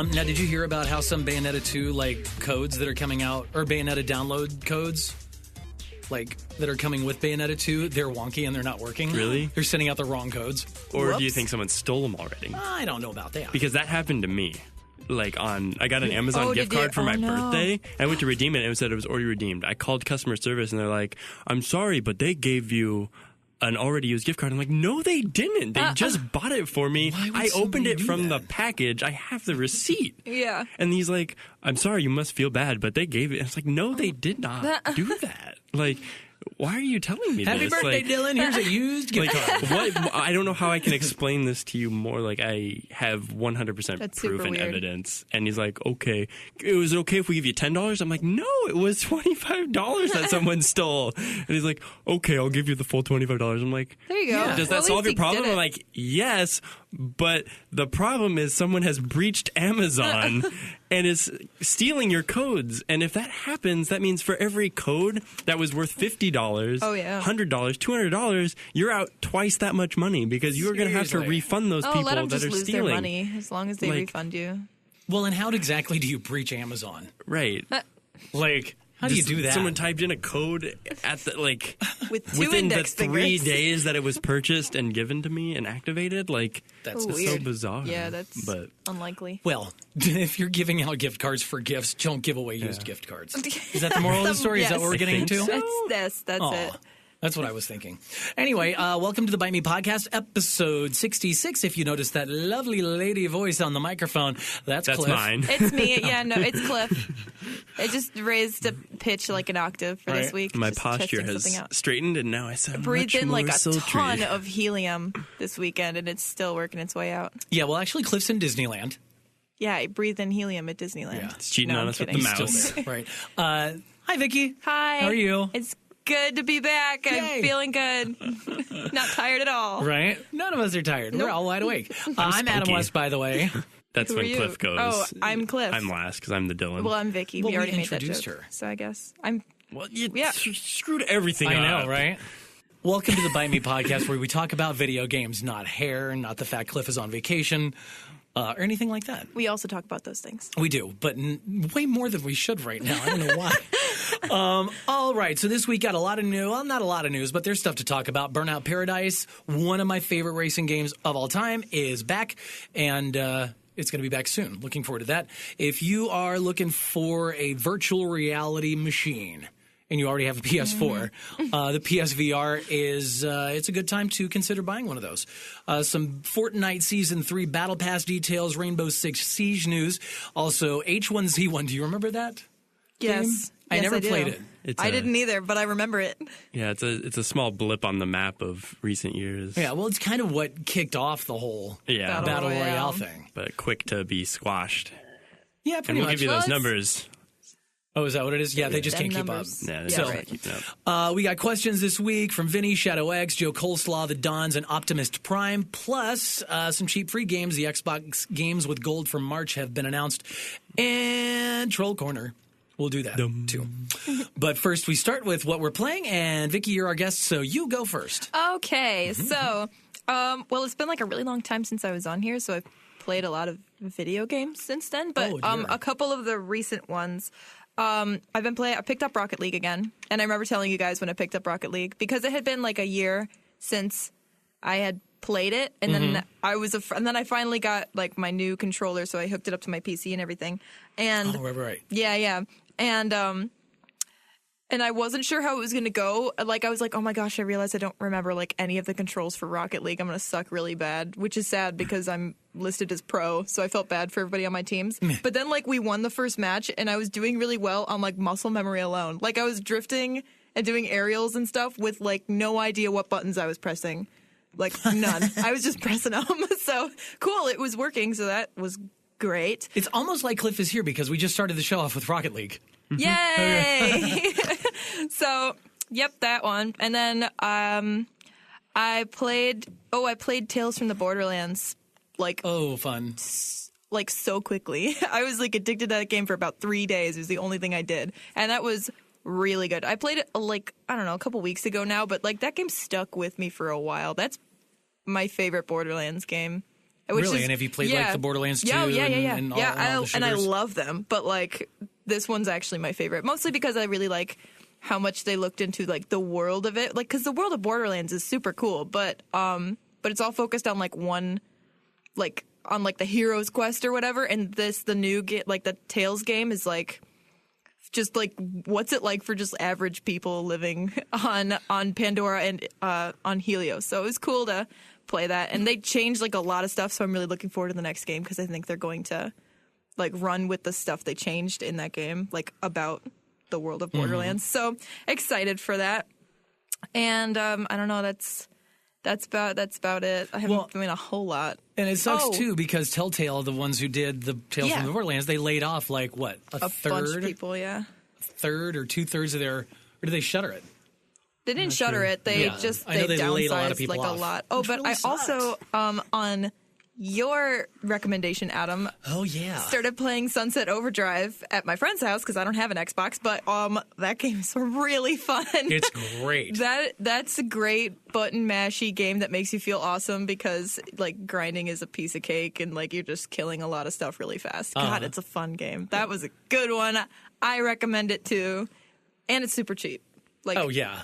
Now, did you hear about how some Bayonetta 2 codes that are coming out, or Bayonetta download codes, that are coming with Bayonetta 2, they're wonky and they're not working? Really? They're sending out the wrong codes. Or do you think someone stole them already? I don't know about that. Because that happened to me. I got an Amazon gift card for my birthday. I went to redeem it and it said it was already redeemed. I called customer service and they're like, I'm sorry, but they gave you an already used gift card. I'm like, no, they didn't. They just bought it for me. I opened it from the package. I have the receipt. Yeah. And he's like, I'm sorry, you must feel bad, but they gave it. And it's like, no, they did not do that. Why are you telling me Happy this? birthday, Dylan. Here's a used gift card. What? I don't know how I can explain this to you more. I have 100% proof and evidence. And he's like, okay, it was okay if we give you $10? I'm like, no, it was $25 that someone stole. And he's like, okay, I'll give you the full $25. I'm like, there you go. Yeah. Does that solve your problem? I'm like, yes, but the problem is someone has breached Amazon and is stealing your codes. And if that happens, that means for every code that was worth $50, $100, $200, you're out twice that much money because you are going to have to refund those people let them that just are lose stealing. their money as long as they refund you. Well, and how exactly do you breach Amazon? Right. How do you do that? Someone typed in a code at the within the 3 days that it was purchased and given to me and activated. That's so bizarre. Yeah, that's unlikely. Well, if you're giving out gift cards for gifts, don't give away used gift cards. Is that the moral of the story? Yes. Is that what we're getting into? That's it. That's what I was thinking. Anyway, welcome to the Bite Me Podcast, episode 66. If you notice that lovely lady voice on the microphone, that's Cliff. Mine. It's me. Yeah, no, it's Cliff. I just raised a pitch an octave for this week. My posture has straightened, and now I sound breathed much in more a sultry. ton of helium this weekend, and it's still working its way out. Yeah, well, actually, Cliff's in Disneyland. Yeah, I breathed in helium at Disneyland. Yeah, it's cheating on us with the mouse. Right. Hi, Vicky. Hi. How are you? It's good to be back. Yay. I'm feeling good. Not tired at all. Right? None of us are tired. Nope. We're all wide awake. I'm Adam West, by the way. That's when Cliff goes. Oh, I'm Cliff. I'm last because I'm the Dylan. Well, I'm Vicky. Well, we already made that introduced joke. her. So I guess I'm... Well, you screwed everything up. I know, right? Welcome to the Bite Me Podcast, where we talk about video games, not hair, not the fact Cliff is on vacation, or anything like that. We also talk about those things. We do, but way more than we should right now. I don't know why. All right, so this week got a lot of news. Well, not a lot of news, but there's stuff to talk about. Burnout Paradise, one of my favorite racing games of all time, is back, and it's going to be back soon. Looking forward to that. If you are looking for a virtual reality machine, and you already have a PS4, the PSVR is it's a good time to consider buying one of those. Some Fortnite Season 3 Battle Pass details, Rainbow Six Siege news, also H1Z1. Do you remember that game? I never played it. I didn't either, but I remember it. Yeah, it's a small blip on the map of recent years. Yeah, well, it's kind of what kicked off the whole Battle Royale thing. But quick to be squashed. Yeah, pretty and we'll much. give you those numbers. Oh, is that what it is? Yeah, they just can't keep up. Yeah, right. keep up. We got questions this week from Vinny, Shadow X, Joe Coleslaw, The Dons, and Optimist Prime, plus some cheap free games. The Xbox games with gold from March have been announced. And Troll Corner. We'll do that, too. But first, we start with what we're playing, and Vicky, you're our guest, so you go first. Okay, so, well, it's been a really long time since I was on here, so I've played a lot of video games since then, but a couple of the recent ones. I picked up Rocket League again, and I remember telling you guys when I picked up Rocket League, because it had been a year since I had played it, and then and then I finally got my new controller, so I hooked it up to my PC and everything. And right. Yeah. And I wasn't sure how it was going to go. I was like, oh my gosh, I realized I don't remember any of the controls for Rocket League. I'm going to suck really bad, which is sad because I'm listed as pro, so I felt bad for everybody on my teams. But then we won the first match, and I was doing really well on muscle memory alone. I was drifting and doing aerials and stuff with no idea what buttons I was pressing. None. I was just pressing them. So cool, it was working, so that was great. It's almost like Cliff is here because we just started the show off with Rocket League. Yay! So, yep, that one. And then I played Tales from the Borderlands. Fun. So quickly. I was addicted to that game for about 3 days. It was the only thing I did. And that was really good. I played it I don't know, a couple weeks ago now, but that game stuck with me for a while. That's my favorite Borderlands game. Really? And have you played like the Borderlands 2 yeah. and all the and I shooters? love them, but like this one's actually my favorite, mostly because I really like how much they looked into like the world of it, like because the world of Borderlands is super cool, but it's all focused on like one, like on like the hero's quest or whatever, and the new like the Tales game is like just like what's it like for just average people living on Pandora and on Helios. So it was cool to play that, and they changed like a lot of stuff, so I'm really looking forward to the next game because I think they're going to like run with the stuff they changed in that game, like about the world of Borderlands. So excited for that. And I don't know, that's about it. I haven't been doing a whole lot. And it sucks too because Telltale, the ones who did the Tales from the Borderlands, they laid off like what, a third, bunch of people, third or 2/3 of their, or did they shutter it? They didn't shutter it. They just they laid a lot of downsized people like off. a lot. Oh, but really I also on your recommendation, Adam, Oh yeah, started playing Sunset Overdrive at my friend's house because I don't have an Xbox. But that game is really fun. it's great. That's a great button mashy game that makes you feel awesome because like grinding is a piece of cake and like you're just killing a lot of stuff really fast. God, it's a fun game. That was a good one. I recommend it too, and it's super cheap. Like,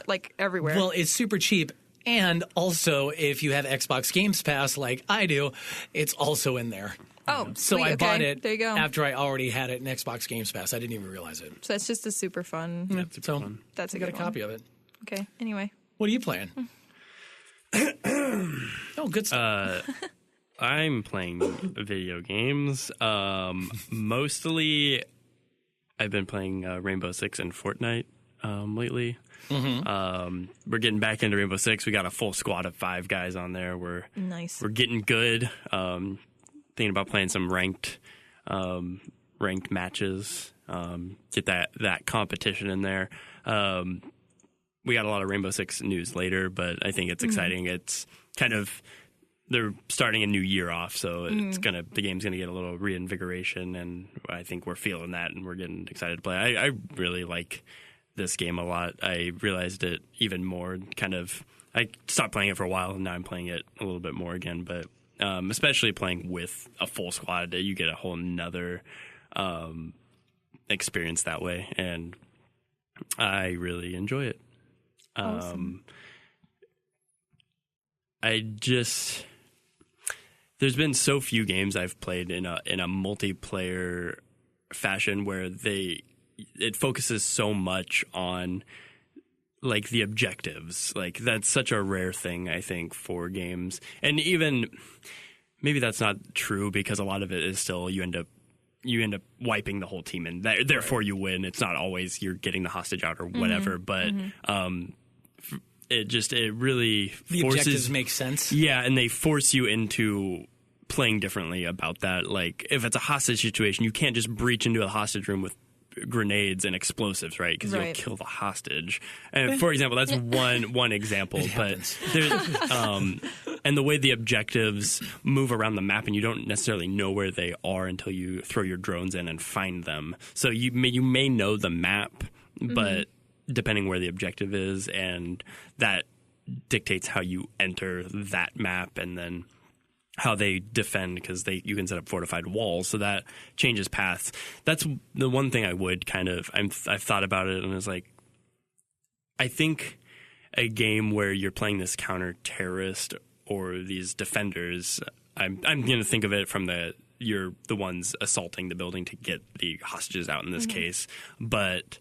like everywhere. Well, it's super cheap. And also, if you have Xbox Games Pass like I do, it's also in there. Oh, so sweet. I bought it there you go. after I already had it in Xbox Games Pass. I didn't even realize it. So that's just a super fun. Yeah, super fun. That's a I good got a copy of it. Okay. Anyway, what are you playing? Oh, good stuff. I'm playing video games. Mostly, I've been playing Rainbow Six and Fortnite lately. We're getting back into Rainbow Six. We got a full squad of 5 guys on there. We're getting good. Thinking about playing some ranked matches. Get that competition in there. We got a lot of Rainbow Six news later, but I think it's exciting. It's kind of they're starting a new year off, so the game's gonna get a little reinvigoration, and I think we're feeling that, and we're getting excited to play. I really like this game a lot. I realized it even more. I stopped playing it for a while, and now I'm playing it a little bit more again. But especially playing with a full squad, you get a whole nother experience that way, and I really enjoy it. Awesome. There's been so few games I've played in a multiplayer fashion where it focuses so much on like the objectives. Like that's such a rare thing, I think, for games. And even maybe that's not true because a lot of it is still you end up wiping the whole team and therefore you win. It's not always you're getting the hostage out or whatever, but it really the forces, objectives make sense. Yeah, and they force you into playing differently about that. Like if it's a hostage situation, you can't just breach into a hostage room with grenades and explosives, right? Because you'll kill the hostage. And for example, that's one example. But there's, and the way the objectives move around the map, and you don't necessarily know where they are until you throw your drones in and find them. So you may know the map, but depending where the objective is, and that dictates how you enter that map, and then how they defend, because you can set up fortified walls, so that changes paths. That's the one thing I would I've thought about it, and it's like, I think a game where you're playing this counter-terrorist or these defenders, I'm going to think of it from you're the ones assaulting the building to get the hostages out in this case, but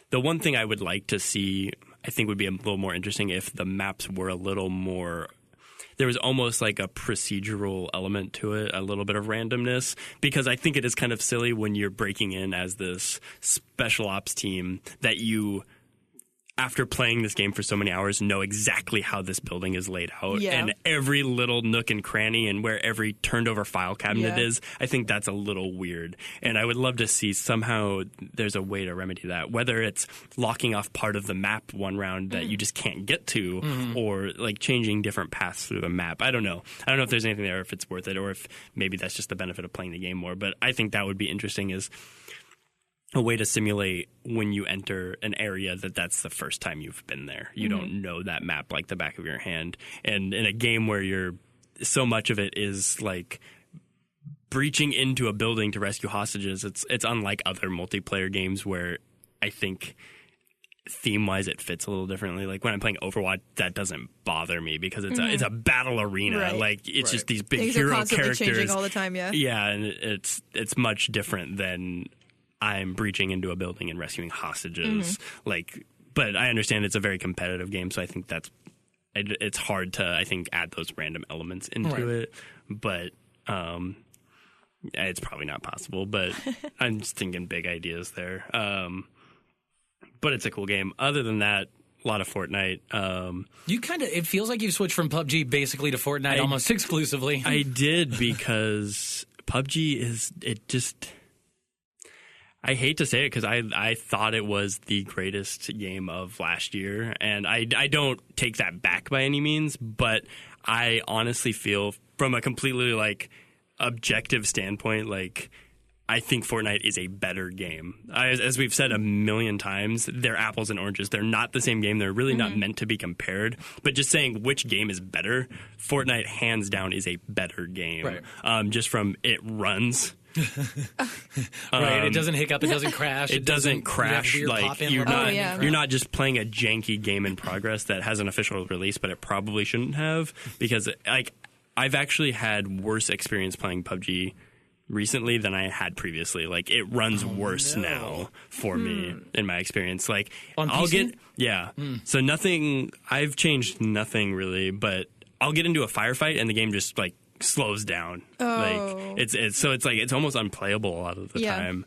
the one thing I would like to see, I think would be a little more interesting if the maps were a little more, there was almost like a procedural element to it, a little bit of randomness, because I think it is kind of silly when you're breaking in as this special ops team that you, after playing this game for so many hours, know exactly how this building is laid out and every little nook and cranny and where every turned over file cabinet is. I think that's a little weird. And I would love to see somehow there's a way to remedy that, whether it's locking off part of the map one round that you just can't get to or like changing different paths through the map. I don't know. I don't know if there's anything there, if it's worth it, or if maybe that's just the benefit of playing the game more. But I think that would be interesting, is a way to simulate when you enter an area that's the first time you've been there. You don't know that map like the back of your hand. And in a game where so much of it is like breaching into a building to rescue hostages, it's unlike other multiplayer games where I think theme-wise it fits a little differently. Like when I'm playing Overwatch, that doesn't bother me because it's a battle arena. Right. Like it's just these big Things hero are constantly characters changing all the time. Yeah. Yeah, and it's much different than I'm breaching into a building and rescuing hostages. Like, but I understand it's a very competitive game, so I think it's hard to, I think, add those random elements into it. But it's probably not possible. But I'm just thinking big ideas there. But it's a cool game. Other than that, a lot of Fortnite. It feels like you've switched from PUBG basically to Fortnite almost exclusively. I did because PUBG I hate to say it because I thought it was the greatest game of last year, and I don't take that back by any means, but I honestly feel from a completely like objective standpoint, like I think Fortnite is a better game. As we've said a million times, they're apples and oranges. They're not the same game. They're really not meant to be compared. But just saying which game is better, Fortnite hands down is a better game. Right. Just from it runs. Right. It doesn't hiccup. It doesn't crash. It doesn't crash. Like you're not just playing a janky game in progress that has an official release, but it probably shouldn't have, because like I've actually had worse experience playing PUBG recently than I had previously. Like it runs worse now for me in my experience. Like on PC? So nothing. I've changed nothing really, but I'll get into a firefight and the game just like slows down. Like it's almost unplayable a lot of the time.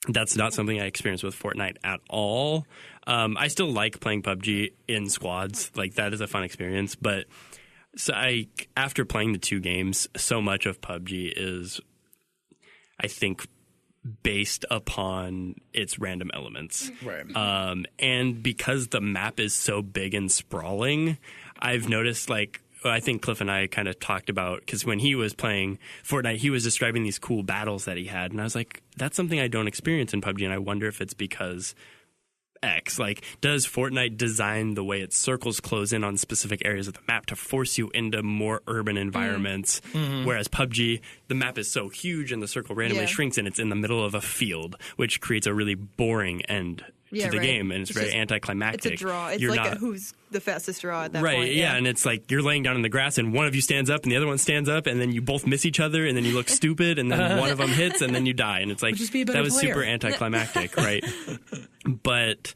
That's not something I experience with Fortnite at all. I still like playing PUBG in squads. Like that is a fun experience, but so after playing the two games, so much of PUBG is, I think, based upon its random elements. Right. And because the map is so big and sprawling, I've noticed, like, I think Cliff and I kind of talked about, because when he was playing Fortnite, he was describing these cool battles that he had. And I was like, that's something I don't experience in PUBG. And I wonder if it's because X, like, does Fortnite design the way its circles close in on specific areas of the map to force you into more urban environments, whereas PUBG, the map is so huge and the circle randomly shrinks and it's in the middle of a field, which creates a really boring end to the game, and it's very anticlimactic. It's a draw. It's like who's the fastest draw at that point. Right, yeah, and it's like you're laying down in the grass and one of you stands up and the other one stands up and then you both miss each other and then you look stupid and then one of them hits and then you die, and it's like, that was super anticlimactic, right? But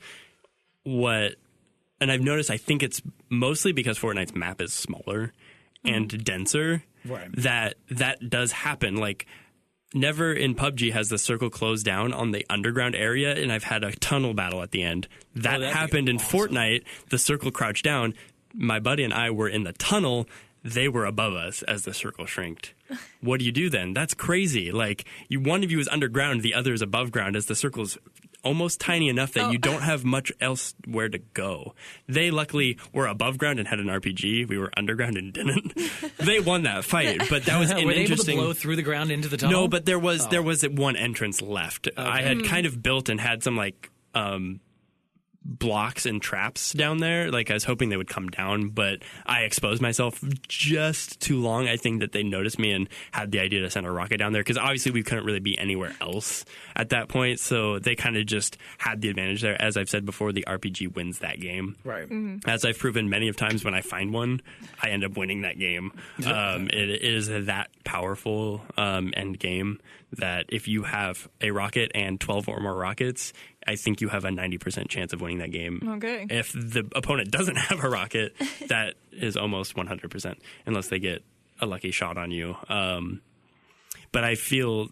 and I've noticed, I think it's mostly because Fortnite's map is smaller and denser, that does happen. Like, never in PUBG has the circle closed down on the underground area, and I've had a tunnel battle at the end. That happened in Fortnite. The circle crouched down. My buddy and I were in the tunnel. They were above us as the circle shrinked. What do you do then? That's crazy. Like, one of you is underground, the other is above ground, as the circle's almost tiny enough that you don't have much else where to go. They luckily were above ground and had an RPG. We were underground and didn't. They won that fight, but that was an were they interesting. Able to blow through the ground into the tunnel? No, but there was one entrance left. Okay. I had kind of built and had some like blocks and traps down there. Like, I was hoping they would come down, but I exposed myself just too long. I think that they noticed me and had the idea to send a rocket down there, because obviously we couldn't really be anywhere else at that point. So they kind of just had the advantage there. As I've said before, the RPG wins that game. Right. As I've proven many of times, when I find one, I end up winning that game. It is that powerful end game that if you have a rocket and 12 or more rockets, I think you have a 90% chance of winning that game. Okay. If the opponent doesn't have a rocket, that is almost 100%, unless they get a lucky shot on you. But I feel,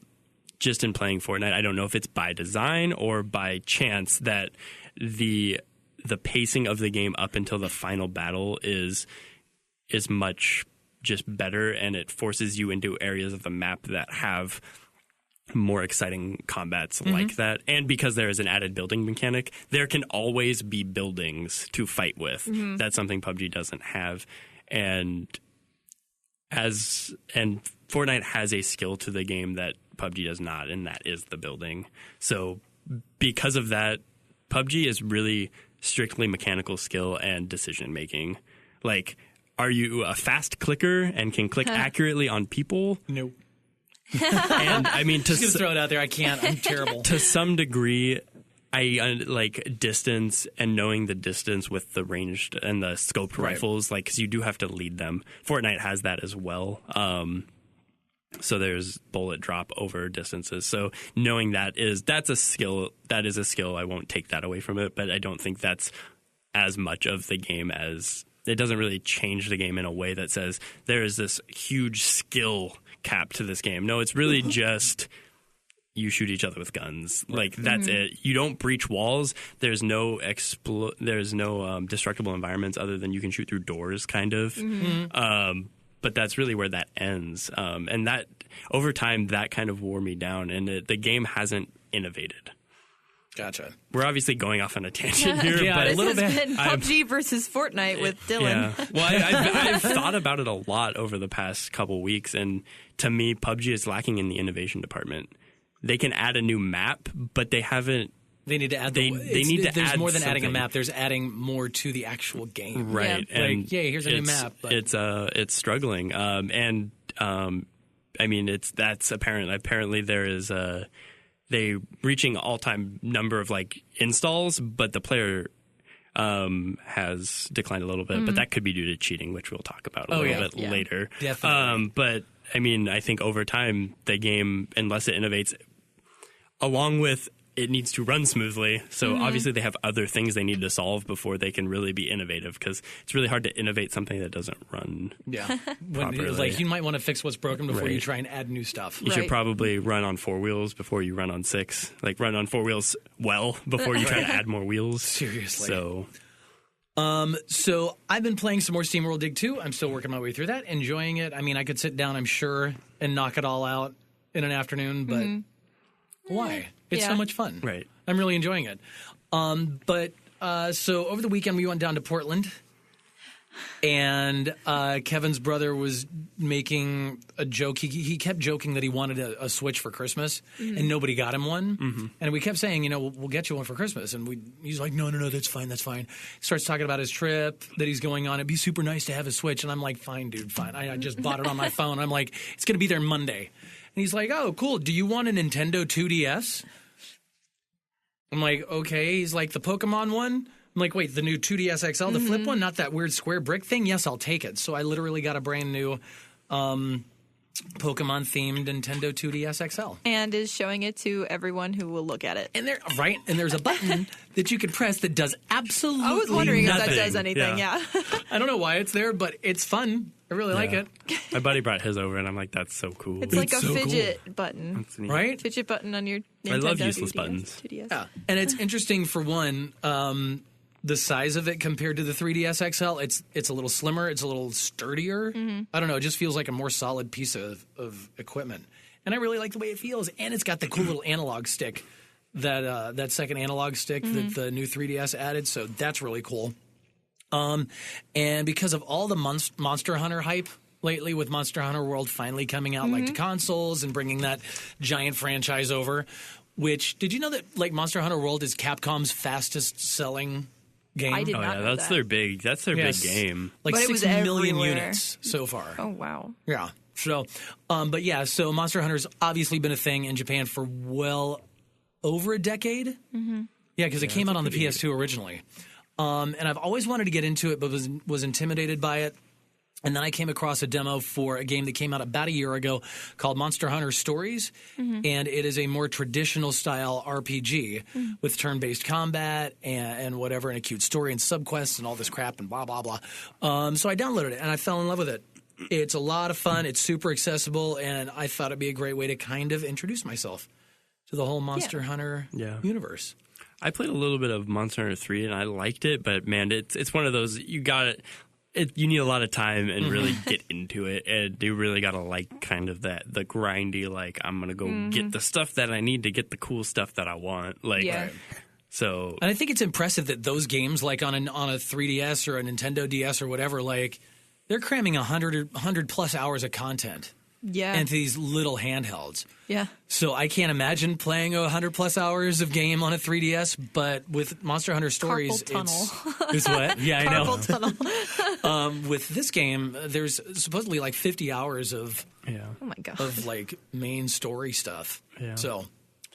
just in playing Fortnite, I don't know if it's by design or by chance, that the pacing of the game up until the final battle is much just better, and it forces you into areas of the map that have more exciting combats like that. And because there is an added building mechanic, there can always be buildings to fight with. That's something PUBG doesn't have. And Fortnite has a skill to the game that PUBG does not, and that is the building. So because of that, PUBG is really strictly mechanical skill and decision making. Like, are you a fast clicker and can click accurately on people? Nope. And I mean, Just gonna throw it out there. I can't. I'm terrible. to some degree, I like distance and knowing the distance with the ranged and the scoped rifles, like, because you do have to lead them. Fortnite has that as well. So there's bullet drop over distances. So knowing that's a skill. That is a skill. I won't take that away from it, but I don't think that's as much of the game as it doesn't really change the game in a way that says there is this huge skill cap to this game. No, it's really just you shoot each other with guns. Like, that's it. You don't breach walls. There's no destructible environments other than you can shoot through doors, kind of. But that's really where that ends. And that over time, that kind of wore me down. And the game hasn't innovated. Gotcha. We're obviously going off on a tangent here, Yeah, but a little This bit. has been PUBG versus Fortnite with Dylan. Yeah. Well, I've thought about it a lot over the past couple weeks, and to me, PUBG is lacking in the innovation department. They can add a new map, but they haven't. They need to add. They need to There's add more than adding a something. map. There's adding more to the actual game. Right. Yeah. And Like, yay, here's a new map, but- it's struggling. I mean, that's apparent. Apparently, there is they reaching all-time number of like installs, but the player has declined a little bit. But that could be due to cheating, which we'll talk about a little bit later. Definitely. But I mean, I think over time, the game, unless it innovates, along with it needs to run smoothly. So obviously they have other things they need to solve before they can really be innovative, because it's really hard to innovate something that doesn't run. Yeah. Properly. Like, you might want to fix what's broken before you Right. try and add new stuff. You should Right. probably run on 4 wheels before you run on 6. Like, run on 4 wheels well before you try to add more wheels. Seriously. So So I've been playing some more SteamWorld Dig 2. I'm still working my way through that, enjoying it. I mean, I could sit down, I'm sure, and knock it all out in an afternoon, but why? It's so Yeah. much fun. Right. I'm really enjoying it. So over the weekend, we went down to Portland, and Kevin's brother was making a joke. He kept joking that he wanted a Switch for Christmas, and nobody got him one. And we kept saying, we'll get you one for Christmas. And he's like, no, that's fine. He starts talking about his trip that he's going on. It'd be super nice to have a Switch. And I'm like, fine, dude, fine. I just bought it on my phone. I'm like, it's going to be there Monday. And he's like, oh, cool. Do you want a Nintendo 2DS? I'm like, okay. He's like, the Pokemon one? I'm like, wait, the new 2DS XL, the flip one, not that weird square brick thing? Yes, I'll take it. So I literally got a brand new Pokemon-themed Nintendo 2DS XL. And is showing it to everyone who will look at it. And there's a button that you can press that does absolutely I was wondering nothing. if that does anything, yeah. I don't know why it's there, but it's fun. I really like it. my buddy brought his over, and I'm like, that's so cool. It's like a so cool. fidget button. That's neat. Right? Fidget button on your Nintendo I love useless 2DS, buttons. 2DS. Yeah. And it's interesting, for one, the size of it compared to the 3DS XL. It's a little slimmer. It's a little sturdier. I don't know. It just feels like a more solid piece of equipment. And I really like the way it feels. And it's got the cool little analog stick, that second analog stick that the new 3DS added. So that's really cool. And because of all the Monster Hunter hype lately, with Monster Hunter World finally coming out like to consoles and bringing that giant franchise over, which, did you know that like Monster Hunter World is Capcom's fastest selling game? I did Oh not yeah, know that's that. their big Yes. game. Like But it 6 was million everywhere. units so far. Oh, wow. Yeah. So, but yeah, so Monster Hunter's obviously been a thing in Japan for well over a decade. Mm-hmm. Yeah, because it came out on the PS2 originally. And I've always wanted to get into it, but was intimidated by it. And then I came across a demo for a game that came out about a year ago called Monster Hunter Stories. And it is a more traditional style RPG with turn-based combat and whatever, and a cute story and subquests and all this crap and blah, blah, blah. So I downloaded it and I fell in love with it. It's a lot of fun. It's super accessible. And I thought it'd be a great way to kind of introduce myself to the whole Monster Hunter universe. I played a little bit of Monster Hunter 3 and I liked it, but man, it's one of those, you need a lot of time and really get into it, and you really got to like kind of the grindy, like, I'm going to go get the stuff that I need to get the cool stuff that I want. Like, Yeah. so. And I think it's impressive that those games, like on a 3DS or a Nintendo DS or whatever, like, they're cramming 100 plus hours of content Yeah. into these little handhelds. Yeah. So I can't imagine playing 100+ hours of game on a 3DS, but with Monster Hunter Stories, Carpal it's what? Yeah, I know. Carpal tunnel. With this game, there's supposedly like 50 hours of Oh my god. like main story stuff. Yeah. So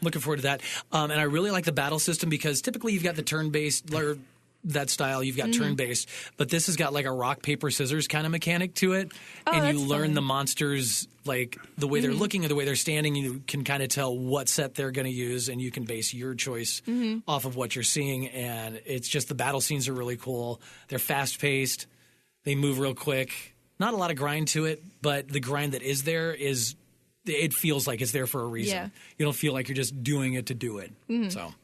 looking forward to that. And I really like the battle system because typically you've got the turn-based or that style, you've got turn-based, but this has got like a rock, paper, scissors kind of mechanic to it. And you that's learn fun. the monsters, like the way they're looking or the way they're standing. You can kind of tell what set they're going to use, and you can base your choice off of what you're seeing. And it's just the battle scenes are really cool. They're fast-paced. They move real quick. Not a lot of grind to it, but the grind that is there is, it feels like it's there for a reason. Yeah. You don't feel like you're just doing it to do it. So,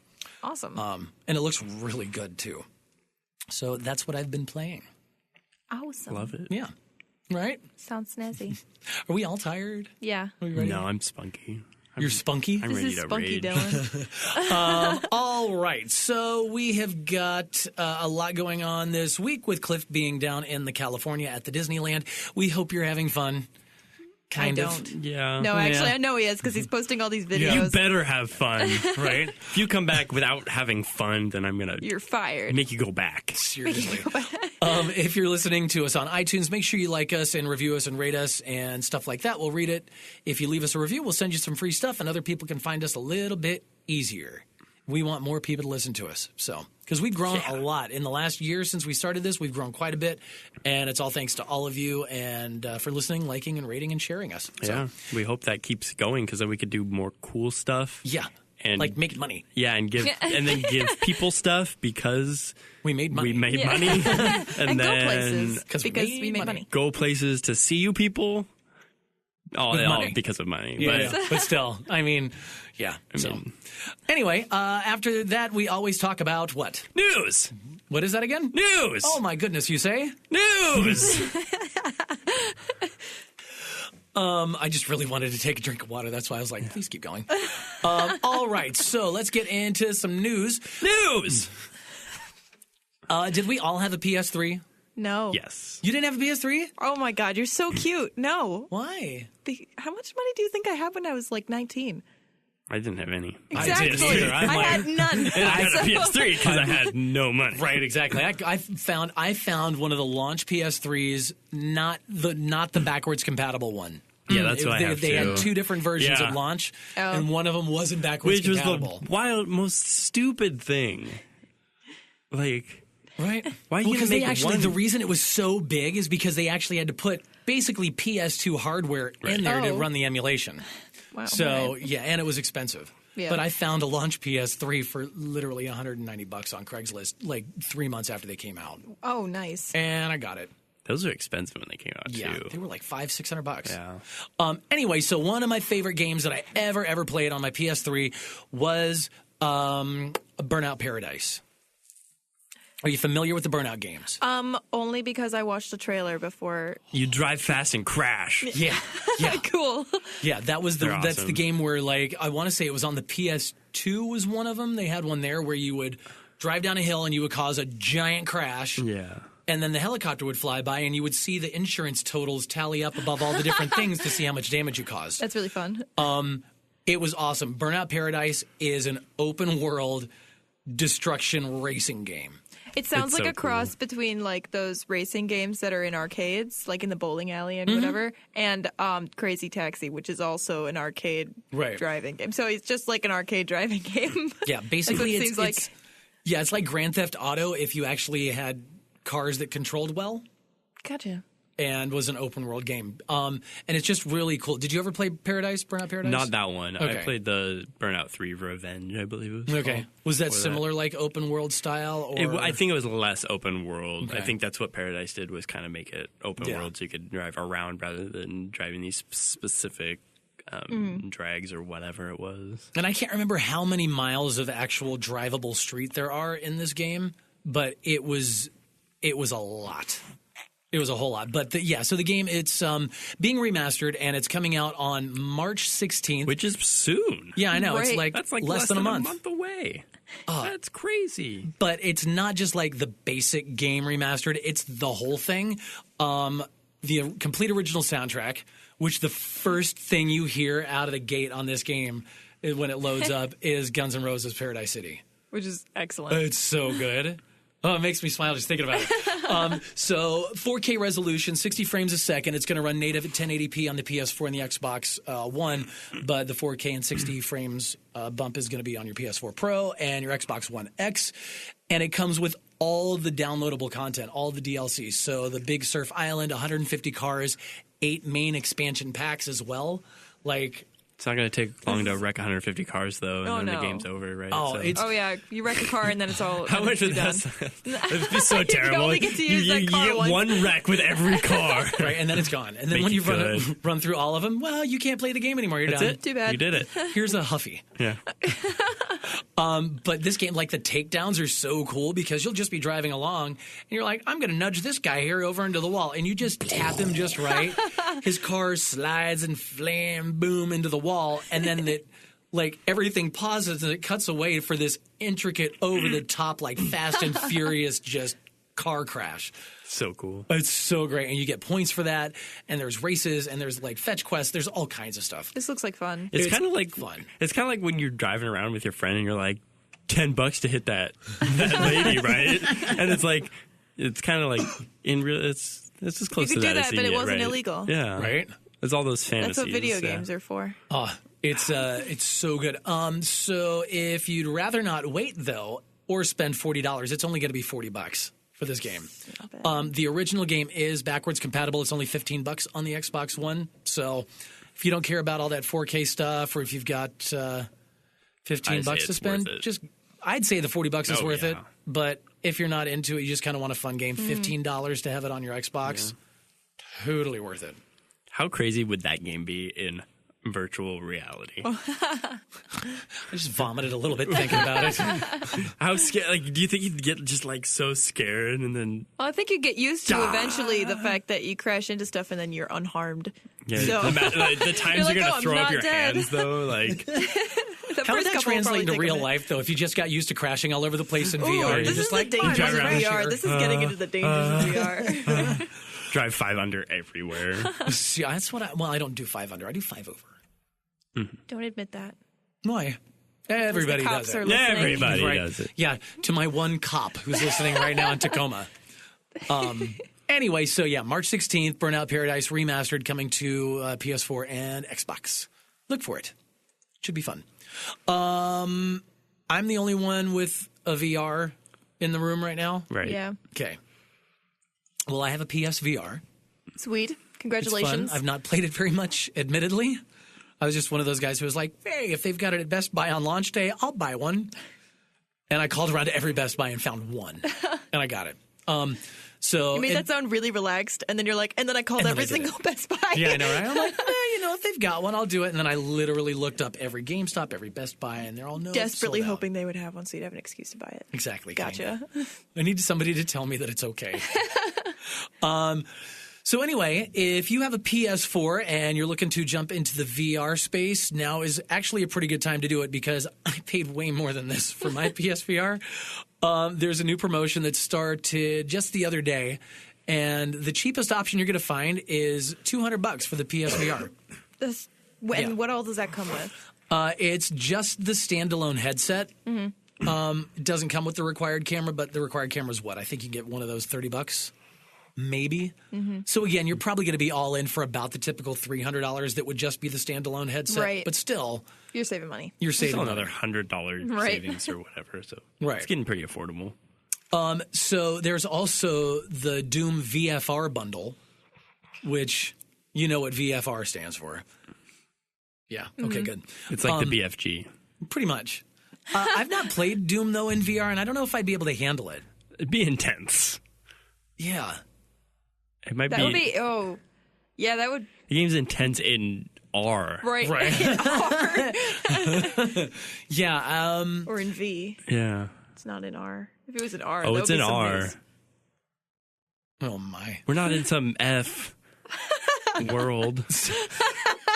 Awesome. and it looks really good too. So that's what I've been playing. Awesome. Love it. Yeah. Right? Sounds snazzy. Are we all tired? Yeah. Are we ready? No, I'm spunky. You're spunky? I'm This ready is to spunky rage. Dylan. All right. So we have got a lot going on this week with Cliff being down in the California at the Disneyland. We hope you're having fun. Kind I of. don't. Yeah. No, actually, Yeah. I know he is because he's posting all these videos. You better have fun, right? If you come back without having fun, then I'm going to You're fired. make you go back. Seriously. If you're listening to us on iTunes, make sure you like us and review us and rate us and stuff like that. We'll read it. If you leave us a review, we'll send you some free stuff, and other people can find us a little bit easier. We want more people to listen to us. So, because we've grown a lot in the last year since we started this, we've grown quite a bit, and it's all thanks to all of you and for listening, liking, and rating and sharing us. So, Yeah. We hope that keeps going because then we could do more cool stuff. yeah, And like make money. Yeah, and then give people stuff because We made money. we made money. and and go then places 'cause because we we made made money. go places to see you people. All money. because of money. Yeah, but but still, I mean, yeah. So, anyway, after that, we always talk about what? News! What is that again? News! Oh my goodness, you say? News! I just really wanted to take a drink of water. That's why I was like, please keep going. All right, so let's get into some news. News! Did we all have a PS3? No. Yes. You didn't have a PS3? Oh my god, you're so cute. No. Why? How much money do you think I had when I was like 19? I didn't have any. Exactly. didn't either. I'm I like- had none. I had a PS3 because I had no money. Right, exactly. I found one of the launch PS3s, not the backwards compatible one. Yeah, that's what I have They too. had two different versions Yeah. at launch, Oh. and one of them wasn't backwards Which was compatible. the most stupid thing. Like, Right? Why you Because gonna they make actually, one- the reason it was so big is because they actually had to put basically PS2 hardware in there to Oh. run the emulation. Wow. So, right. yeah, and it was expensive. Yeah. But I found a launch PS3 for literally $190 on Craigslist, like 3 months after they came out. Oh, nice. And I got it. those are expensive when they came out, Yeah, too. they were like $500-$600. Yeah. Anyway, so one of my favorite games that I ever played on my PS3 was Burnout Paradise. Are you familiar with the Burnout games? Only because I watched the trailer before. You drive fast and crash. Yeah, yeah, Cool. yeah. That was They're that's the awesome. game where, like, I want to say it was on the PS2 was one of them. They had one there where you would drive down a hill and you would cause a giant crash. Yeah. And then the helicopter would fly by, and you would see the insurance totals tally up above all the different things to see how much damage you caused. That's really fun. It was awesome. Burnout Paradise is an open world destruction racing game. It sounds It's like so a cross between like those racing games that are in arcades, like in the bowling alley and whatever, and Crazy Taxi, which is also an arcade Right. driving game. So it's just like an arcade driving game. Yeah, basically, it it's, seems like. it's yeah, it's like Grand Theft Auto if you actually had cars that controlled well Gotcha. and was an open world game. And it's just really cool. Did you ever play Burnout Paradise? Not that one. Okay. I played the Burnout 3 Revenge, I believe it was. Okay. called. Was that Before similar, like open world style? Or I think it was less open world. Okay. I think that's what Paradise did was kind of make it open Yeah. world so you could drive around rather than driving these specific drags or whatever it was. And I can't remember how many miles of actual drivable street there are in this game, but it was a lot. It was a whole lot. But so the game, it's being remastered, and it's coming out on March 16th. Which is soon. Yeah, I know. It's Right. like, That's like less than a month. away. That's crazy. But it's not just like the basic game remastered. It's the whole thing. The complete original soundtrack which the first thing you hear out of the gate on this game when it loads up is Guns N' Roses Paradise City. Which is excellent. It's so good. Oh, it makes me smile just thinking about it. So 4K resolution, 60 frames a second. It's going to run native at 1080p on the PS4 and the Xbox One, but the 4K and 60 frames bump is going to be on your PS4 Pro and your Xbox One X. And it comes with all the downloadable content, all the DLCs. So the Big Surf Island, 150 cars, 8 main expansion packs as well. Like... It's not going to take long to wreck 150 cars, though, and then no. the game's over, right? Oh, So- yeah, you wreck a car and then it's all How much would done. that? It'd be so terrible. only get to use you that car get once. one wreck with every car. Right, and then it's gone. And then Make when you it run through all of them, well, you can't play the game anymore. You're That's done. it. Too bad. You did it. Here's a Huffy. Yeah. But this game, like the takedowns are so cool because you'll just be driving along and you're like, I'm going to nudge this guy here over into the wall. And you just tap him just right. His car slides and flam, boom into the wall. And then like everything pauses and it cuts away for this intricate, over the top, like Fast and Furious, just car crash. So cool. It's so great. And you get points for that. And there's races and there's like fetch quests. There's all kinds of stuff. This looks like fun. It's kind of like fun. It's kind of like when you're driving around with your friend and you're like, $10 to hit that lady, right? And it's like, it's kind of like in real. It's as close You to could that do as that, you but it get, wasn't right? illegal. Yeah, Right? It's all those fantasies. That's what video yeah. games are for. Oh, it's so good. So if you'd rather not wait though, or spend $40, it's only going to be $40 for this game. Not bad. The original game is backwards compatible. It's only $15 on the Xbox One. So if you don't care about all that 4K stuff, or if you've got $15 to it's spend, worth it. just I'd say the $40 is Oh, worth yeah. it. But if you're not into it, you just kind of want a fun game, $15 to have it on your Xbox, totally worth it. How crazy would that game be in virtual reality? I just vomited a little bit thinking about it. How scared? Like, do you think you'd get just like so scared and then? Well, I think you get used to eventually the fact that you crash into stuff and then you're unharmed. Yeah, So- the times You're you're like, gonna "Oh, I'm throw up not your dead." hands though, like The How would first that couple will translate probably into take a real minute. life, though? If you just got used to crashing all over the place in VR, Ooh, you're this just is like, the "Oh, dangers drive of around VR. here." This is getting into the dangers of VR. drive 5 under everywhere. See, that's what I don't do 5 under. I do 5 over. Don't admit that. Why? Everybody The does cops it. are listening. Everybody Right. does it. Yeah, to my one cop who's listening right now in Tacoma. Anyway, so yeah, March 16th, Burnout Paradise Remastered coming to PS4 and Xbox. Look for it. Should be fun. I'm the only one with a VR in the room right now. Right. Yeah. Okay. Well, I have a PSVR. Sweet. It's Congratulations. fun. I've not played it very much, admittedly. I was just one of those guys who was like, hey, if they've got it at Best Buy on launch day, I'll buy one. And I called around to every Best Buy and found one. And I got it. So You made that sound really relaxed, and then you're like, and then I called And then every I did single Best Buy. yeah, I know, right? I'm like, if they've got one, I'll do it. And then I literally looked up every GameStop, every Best Buy, and they're all Desperately sold out. hoping they would have one so you'd have an excuse to buy it. Exactly. Gotcha. kinda. I need somebody to tell me that it's okay. So anyway, if you have a PS4 and you're looking to jump into the VR space, now is actually a pretty good time to do it because I paid way more than this for my PSVR. There's a new promotion that started just the other day, and the cheapest option you're going to find is $200 for the PSVR. And Yeah. what all does that come with? It's just the standalone headset. Mm-hmm. It doesn't come with the required camera, but the required camera is what? I think you get one of those $30. Maybe. Mm-hmm. So again, you're probably going to be all in for about the typical $300 that would just be the standalone headset. Right. But still, You're saving money. you're It's saving still money. another $100 Right. savings or whatever. So Right. it's getting pretty affordable. So there's also the Doom VFR bundle, which you know what VFR stands for. Yeah. Okay, good. It's like the BFG. Pretty much. I've not played Doom, though, in VR, and I don't know if I'd be able to handle it. It'd be intense. Yeah. It might That be. would be, yeah, that would, The game's intense in R. right. Yeah. Or in V. Yeah. It's not in R. If it was in R, Oh, that it's would in be some R. news. Oh, my. We're not in some F world.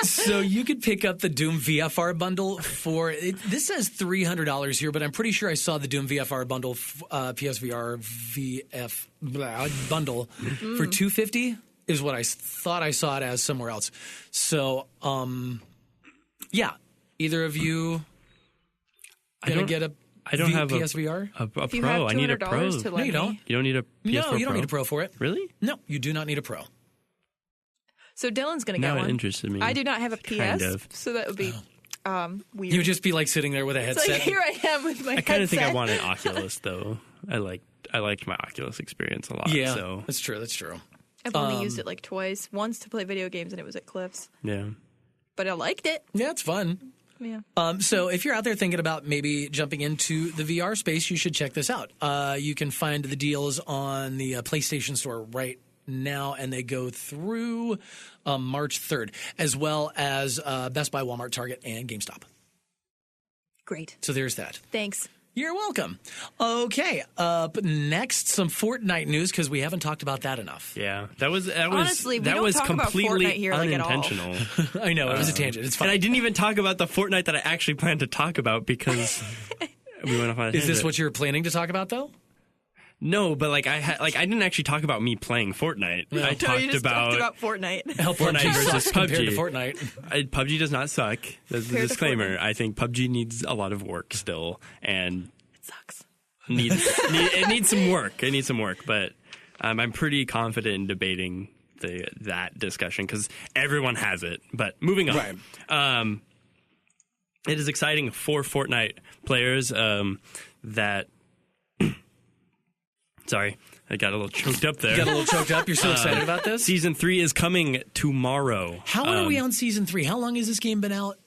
So you could pick up the Doom VFR bundle for this says $300 here, but I'm pretty sure I saw the Doom VFR bundle, PSVR VF bundle for $250. is what I thought I saw it as somewhere else. So, yeah. Either of you gonna get a I don't have PSVR? a If you Pro. have I need a $200 Pro. to No, lend you don't. me. You don't need a PS4 No, you don't Pro? need a Pro for it. Really? No, you do not need a Pro. So Dylan's going to get Now one. it interested me. I do not have a PS, Kind of. so that would be weird. You would just be like sitting there with a It's headset. like, here I am with my I kind of think I headset. want an Oculus though. I liked my Oculus experience a lot. Yeah, So that's true. That's true. I've only used it like twice. Once to play video games, and it was at Cliff's. yeah. But I liked it. Yeah, it's fun. Yeah. So if you're out there thinking about maybe jumping into the VR space, you should check this out. You can find the deals on the PlayStation Store right now, and they go through March 3rd, as well as Best Buy, Walmart, Target, and GameStop. Great. So there's that. Thanks. You're welcome. Okay, up next, some Fortnite news, because we haven't talked about that enough. Yeah, that was Honestly, we that don't was talk about completely Fortnite here, like, at all. unintentional. I know, it was a tangent. It's fine. And I didn't even talk about the Fortnite that I actually planned to talk about because we went off on a Is this tangent. what you were planning to talk about, though? No, but I didn't actually talk about me playing Fortnite. I No, talked you just about, talked about Fortnite. How Fortnite PUBG versus sucks compared to PUBG. Fortnite. PUBG does not suck. That's the Compared to disclaimer. Fortnite. I think PUBG needs a lot of work still, and It sucks. it needs some work. It needs some work, but I'm pretty confident in debating that discussion because everyone has it. But moving on, Right. It is exciting for Fortnite players that. Sorry, I got a little choked up there. You got a little choked up. You're so excited about this. Season 3 is coming tomorrow. How are we on season 3? How long has this game been out?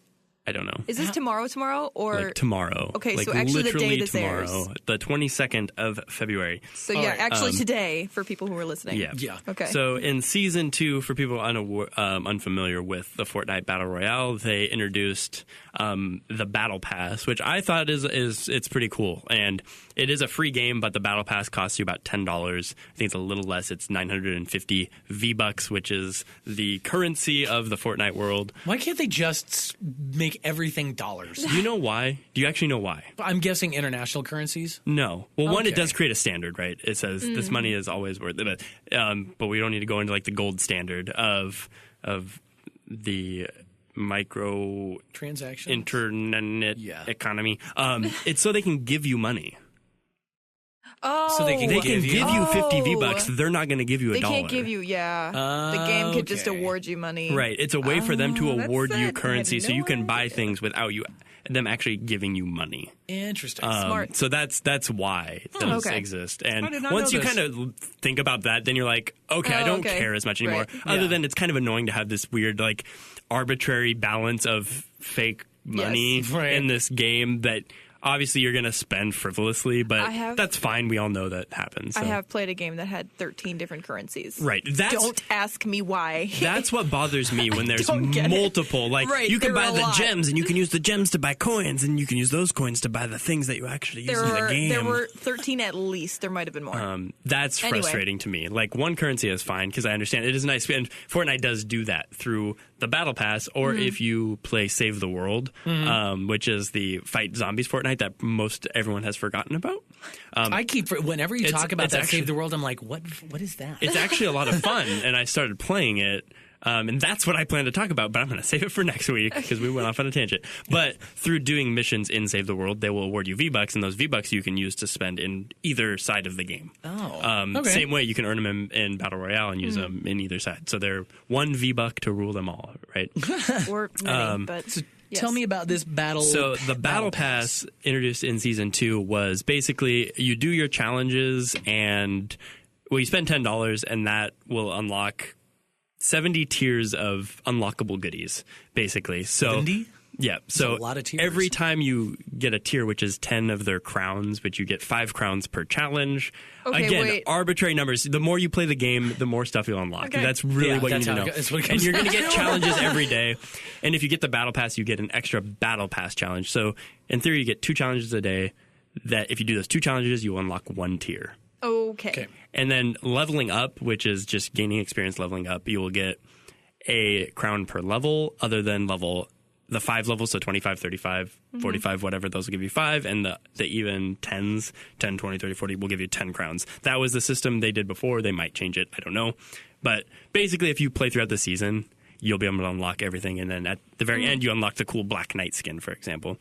I don't know. Is this tomorrow or? Like tomorrow. Okay, like so actually the day literally this airs. tomorrow, the 22nd of February. So yeah, Alright, actually today for people who are listening. Yeah. Yeah. Okay. So in season 2, for people unfamiliar with the Fortnite Battle Royale, they introduced the Battle Pass, which I thought is it's pretty cool. And it is a free game, but the Battle Pass costs you about $10. I think it's a little less. It's 950 V-Bucks, which is the currency of the Fortnite world. Why can't they just make everything dollars? Do you know why? Do you actually know why? I'm guessing international currencies. No. Well, one, it Okay. does create a standard, right? It says this money is always worth it, but we don't need to go into like the gold standard of the micro Transactions. internet Yeah. economy. It's so they can give you money. Oh, So they can They Give can you- give you 50 Oh. V-Bucks. They're not going to give you They $1. can't give you. The game could just Okay. award you money. Right. It's a way for them to that's award you it. I currency had so you no can buy idea. things without them actually giving you money. Interesting. Smart. So that's why those okay. exist. I And did not once know you this. kind of think about that, then you're like, okay, I Oh, don't okay. care as much anymore. Right. Other Yeah. than it's kind of annoying to have this weird, like, arbitrary balance of fake money Right. in this game that obviously you're going to spend frivolously, but that's fine. We all know that happens. I so. have played a game that had 13 different currencies. Right. Don't ask me why. That's what bothers me when there's don't get it. multiple. Like, Right, you can there buy are a the lot. gems, and you can use the gems to buy coins, and you can use those coins to buy the things that you actually use in the game. There were 13 at least. There might have been more. That's Anyway. frustrating to me. Like, one currency is fine because I understand it is nice, and Fortnite does do that through the Battle Pass, or Mm-hmm. if you play Save the World, which is the fight zombies Fortnite that most everyone has forgotten about. I keep whenever you it's- talk about it's that actually- Save the World, I'm like, what is that? It's actually a lot of fun, and I started playing it. And that's what I plan to talk about, but I'm going to save it for next week because we went off on a tangent. But through doing missions in Save the World, they will award you V-Bucks, and those V-Bucks you can use to spend in either side of the game. Okay. Same way you can earn them in Battle Royale and use them in either side. So they're one V-Buck to rule them all, right? or many, but yes. Tell me about this battle. So the Battle Pass introduced in Season 2 was basically you do your challenges and, well, you spend $10 and that will unlock 70 tiers of unlockable goodies, basically. So 70? Yeah. So a lot of tiers. every time you get a tier, which is 10 of their crowns, but you get 5 crowns per challenge. Okay, Again, wait. arbitrary numbers. The more you play the game, the more stuff you'll unlock. Okay. That's really Yeah, what that's you need how to it know. goes. That's what it And comes you're going to down get to. challenges every day. And if you get the Battle Pass, you get an extra Battle Pass challenge. So in theory, you get 2 challenges a day that if you do those 2 challenges, you will unlock 1 tier. Okay. And then leveling up, which is just gaining experience leveling up, you will get a crown per level other than level the 5 levels, so 25, 35, 45, whatever, those will give you 5, and the even 10s, 10, 20, 30, 40 will give you 10 crowns. That was the system they did before. They might change it. I don't know. But basically, if you play throughout the season, you'll be able to unlock everything, and then at the very end, you unlock the cool Black Knight skin, for example.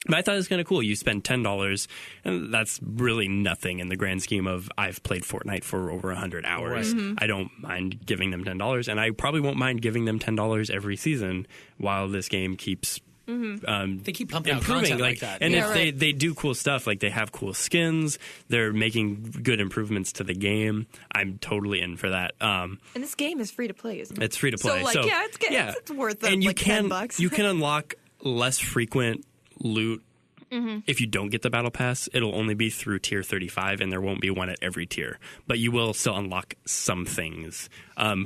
But I thought it was kind of cool. You spend $10, and that's really nothing in the grand scheme of I've played Fortnite for over 100 hours. Right. I don't mind giving them $10, and I probably won't mind giving them $10 every season while this game keeps They keep pumping out improving. content like that. And Yeah, if they do cool stuff, like they have cool skins, they're making good improvements to the game, I'm totally in for that. And this game is free to play, isn't it? It's free to play. So, it's worth it. And you like can $10. you can unlock less frequent loot. If you don't get the battle pass, it'll only be through tier 35, and there won't be one at every tier. But you will still unlock some things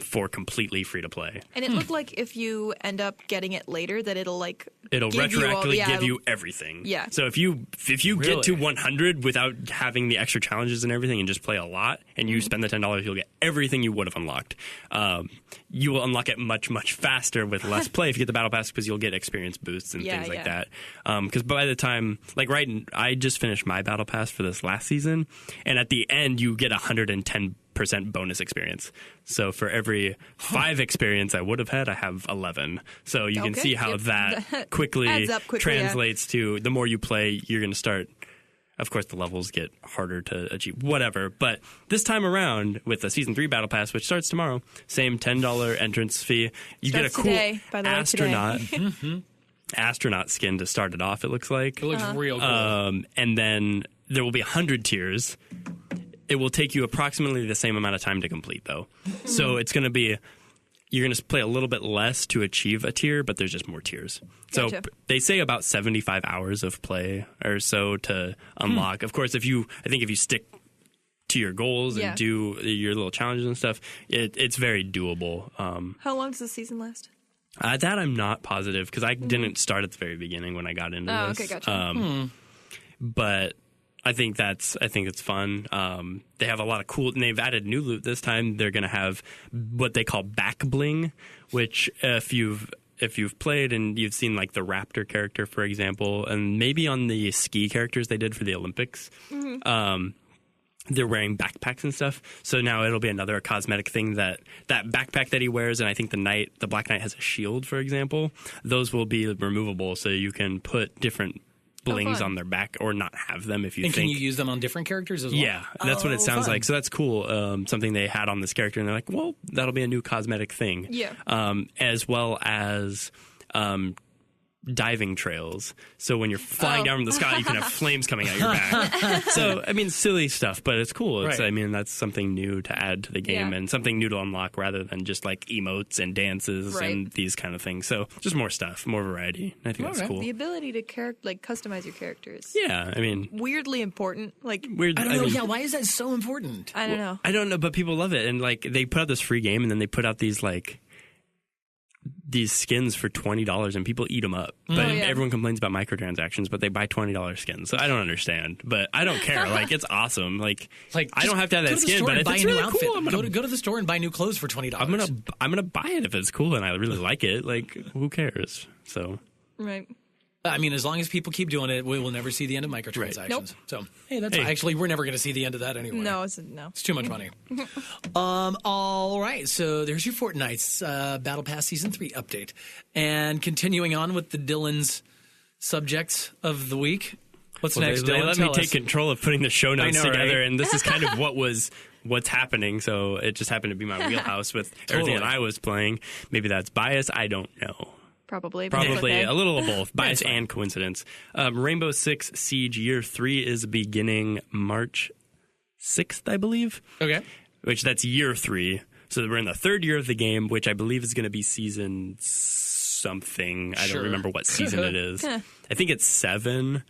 for completely free to play. And it looked like if you end up getting it later, that it'll It'll give you all- retroactively yeah, give it'll- you everything. Yeah. So if you Really? get to 100 without having the extra challenges and everything, and just play a lot, and you spend the $10, you'll get everything you would have unlocked. You will unlock it much, much faster with less play if you get the battle pass, because you'll get experience boosts and things like that. Because by the time, I just finished my battle pass for this last season, and at the end you get 110% bonus experience. So for every 5 experience I would have had, I have 11. So you can Okay, see how yep. that quickly Adds up quickly, yeah. translates to the more you play, you're going to start. Of course, the levels get harder to achieve, whatever. But this time around, with the Season 3 Battle Pass, which starts tomorrow, same $10 entrance fee. You get a Starts cool today, by the way, today. astronaut skin to start it off, it looks like. It looks real cool. And then there will be 100 tiers. It will take you approximately the same amount of time to complete, though. So it's going to be... You're going to play a little bit less to achieve a tier, but there's just more tiers. So Gotcha. they say about 75 hours of play or so to unlock. Of course, if you stick to your goals Yeah. and do your little challenges and stuff, it's very doable. How long does the season last? That I'm not positive, because I didn't start at the very beginning when I got into Oh, this. okay, gotcha. But I think it's fun. They have a lot of cool, and they've added new loot this time. They're going to have what they call back bling, which if you've played and you've seen like the Raptor character, for example, and maybe on the ski characters they did for the Olympics, they're wearing backpacks and stuff. So now it'll be another cosmetic thing, that backpack that he wears, and I think the Black Knight has a shield, for example. Those will be removable, so you can put different blings fun. on their back or not have them if you And think. can you use them on different characters as well? Yeah, that's what it sounds fun. like. So that's cool. Something they had on this character, and they're like, well, that'll be a new cosmetic thing. Yeah. As well as diving trails. So when you're flying down from the sky, you can have flames coming out your back. So, I mean, silly stuff, but it's cool. Right. I mean, that's something new to add to the game, Yeah. and something new to unlock rather than just like emotes and dances Right. and these kind of things. So just more stuff, more variety. I think that's Okay. cool. The ability to customize your characters. Yeah, I mean, Weirdly important. weird. I don't know. mean, Yeah, why is that so important? I don't know. I don't know, but people love it. And like they put out this free game, and then they put out these skins for $20, and people eat them up. But yeah. everyone complains about microtransactions, but they buy $20 skins. So I don't understand, but I don't care. Like, it's awesome. Like I just don't have to have go that to the skin, store but and if buy it's a new really outfit. cool, Go to the store and buy new clothes for $20. I'm gonna buy it if it's cool and I really like it. Like, who cares? So Right. I mean, as long as people keep doing it, we will never see the end of microtransactions. Nope. So, hey, that's actually, we're never going to see the end of that anyway. No, no. It's too much money. All right, so there's your Fortnite's Battle Pass Season 3 update. And continuing on with the Dylan's subjects of the week. What's next, they Dylan? let me Tell take us. control of putting the show notes know, together, right? and this is kind of what's happening. So it just happened to be my wheelhouse with everything that I was playing. Maybe that's bias. I don't know. Probably. But it's Probably okay. a little of both, bias fine. and coincidence. Rainbow Six Siege Year 3 is beginning March 6th, I believe. Okay. Which that's Year 3. So we're in the third year of the game, which I believe is going to be season something. I Sure. don't remember what season it is. I think it's 7.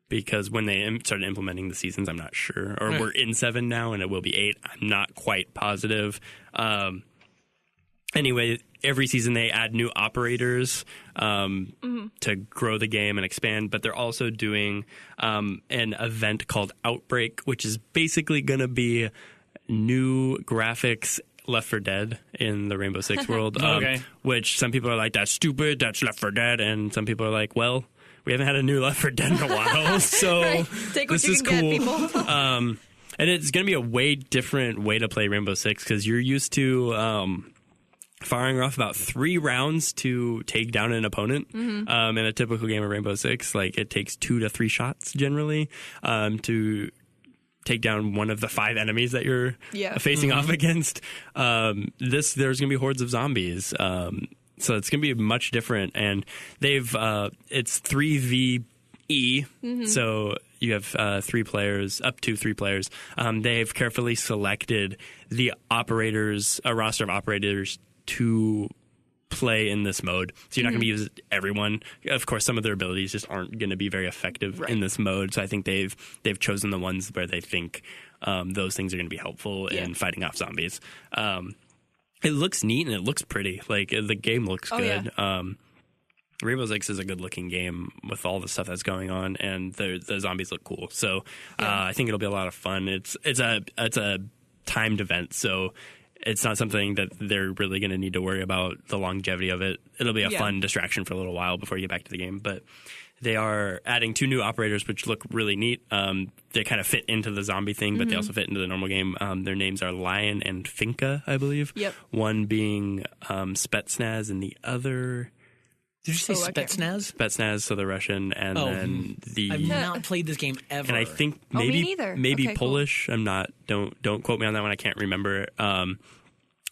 Because when they started implementing the seasons, I'm not sure. Or we're in 7 now, and it will be 8. I'm not quite positive. Anyway, every season they add new operators to grow the game and expand. But they're also doing an event called Outbreak, which is basically going to be new graphics Left 4 Dead in the Rainbow Six world, Okay. which some people are like, that's stupid, that's Left 4 Dead, and some people are like, well, we haven't had a new Left 4 Dead in a while, so Right. Take what this you is can cool. get, people. And it's going to be a way different way to play Rainbow Six because you're used to firing off about 3 rounds to take down an opponent. In a typical game of Rainbow Six, like it takes 2 to 3 shots generally to take down one of the 5 enemies that you're facing off against. There's going to be hordes of zombies. So it's going to be much different. And it's 3VE. So you have 3 players, up to 3 players. They've carefully selected a roster of operators to play in this mode. So you're not going to use everyone. Of course, some of their abilities just aren't going to be very effective in this mode. So I think they've chosen the ones where they think those things are going to be helpful in fighting off zombies. It looks neat and it looks pretty. Like the game looks good. Yeah. Rainbow Six is a good looking game with all the stuff that's going on, and the zombies look cool. So I think it'll be a lot of fun. It's a timed event, so it's not something that they're really going to need to worry about the longevity of it. It'll be a fun distraction for a little while before you get back to the game. But they are adding 2 new operators, which look really neat. They kind of fit into the zombie thing, but they also fit into the normal game. Their names are Lion and Finka, I believe. Yep. One being Spetsnaz and the other... Did you say Spetsnaz? Spetsnaz, so the Russian, and then the... I've not played this game ever. And I think me neither. maybe Okay, Polish. Cool. I'm not. Don't quote me on that one. I can't remember.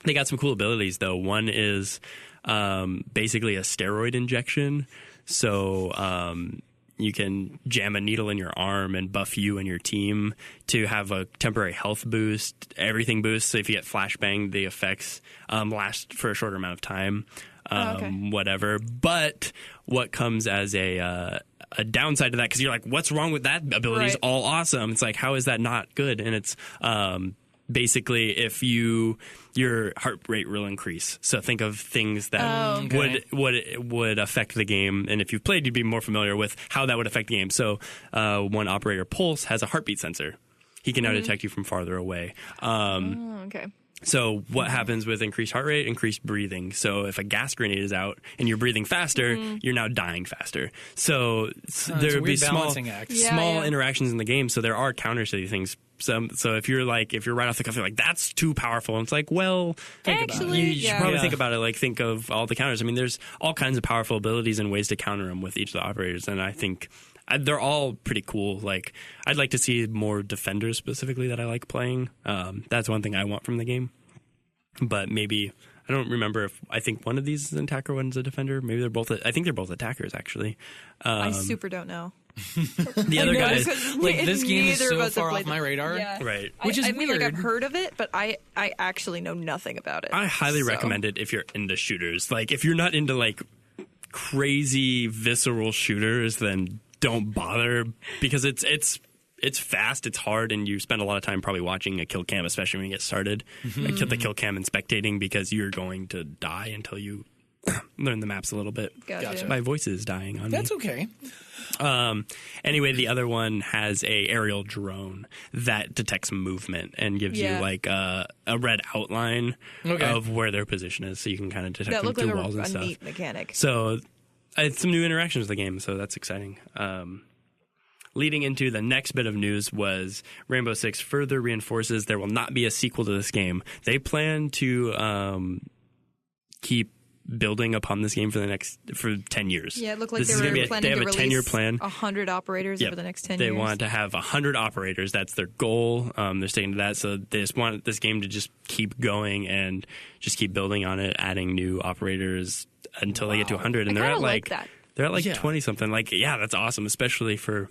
They got some cool abilities though. One is basically a steroid injection. So you can jam a needle in your arm and buff you and your team to have a temporary health boost, everything boosts. So if you get flashbang, the effects last for a shorter amount of time. Whatever. But what comes as a downside to that, because you're like, what's wrong with that ability? Is all awesome. It's like, how is that not good? And it's basically if your heart rate will increase. So think of things that would affect the game. And if you've played, you'd be more familiar with how that would affect the game. So one operator, Pulse, has a heartbeat sensor. He can now detect you from farther away. Okay. So what happens with increased heart rate? Increased breathing. So if a gas grenade is out and you're breathing faster, you're now dying faster. So there would be small interactions in the game. So there are counters to these things. So if you're right off the cuff, you're like, that's too powerful. And it's like, well, you should probably think about it. Like, think of all the counters. I mean, there's all kinds of powerful abilities and ways to counter them with each of the operators. And I think they're all pretty cool. Like, I'd like to see more defenders specifically that I like playing. That's one thing I want from the game. But maybe, I don't remember I think one of these is an attacker, one's a defender. Maybe they're both, I think they're both attackers actually. I super don't know. The other guys, like, this game is so far off my radar. Yeah. Right. Which is I mean, weird. like, I've heard of it, but I actually know nothing about it. I highly recommend it if you're into shooters. Like, if you're not into, like, crazy visceral shooters, then don't bother, because it's fast, it's hard, and you spend a lot of time probably watching a kill cam, especially when you get started. I killed the kill cam and spectating, because you're going to die until you learn the maps a little bit. Gotcha. My voice is dying on me. That's okay. Anyway, the other one has a aerial drone that detects movement and gives you like a red outline of where their position is, so you can kind of detect them through walls and stuff. That looked like a neat mechanic. So it's some new interactions with the game, so that's exciting. Leading into the next bit of news was Rainbow Six further reinforces there will not be a sequel to this game. They plan to keep building upon this game for 10 years. Yeah, it looked like they were planning to release 10-year plan. 100 operators over the next 10 years. They want to have 100 operators. That's their goal. They're sticking to that. So they just want this game to just keep going and just keep building on it, adding new operators until they get to 100. And they're at they're at 20 something. Like, yeah, that's awesome, especially for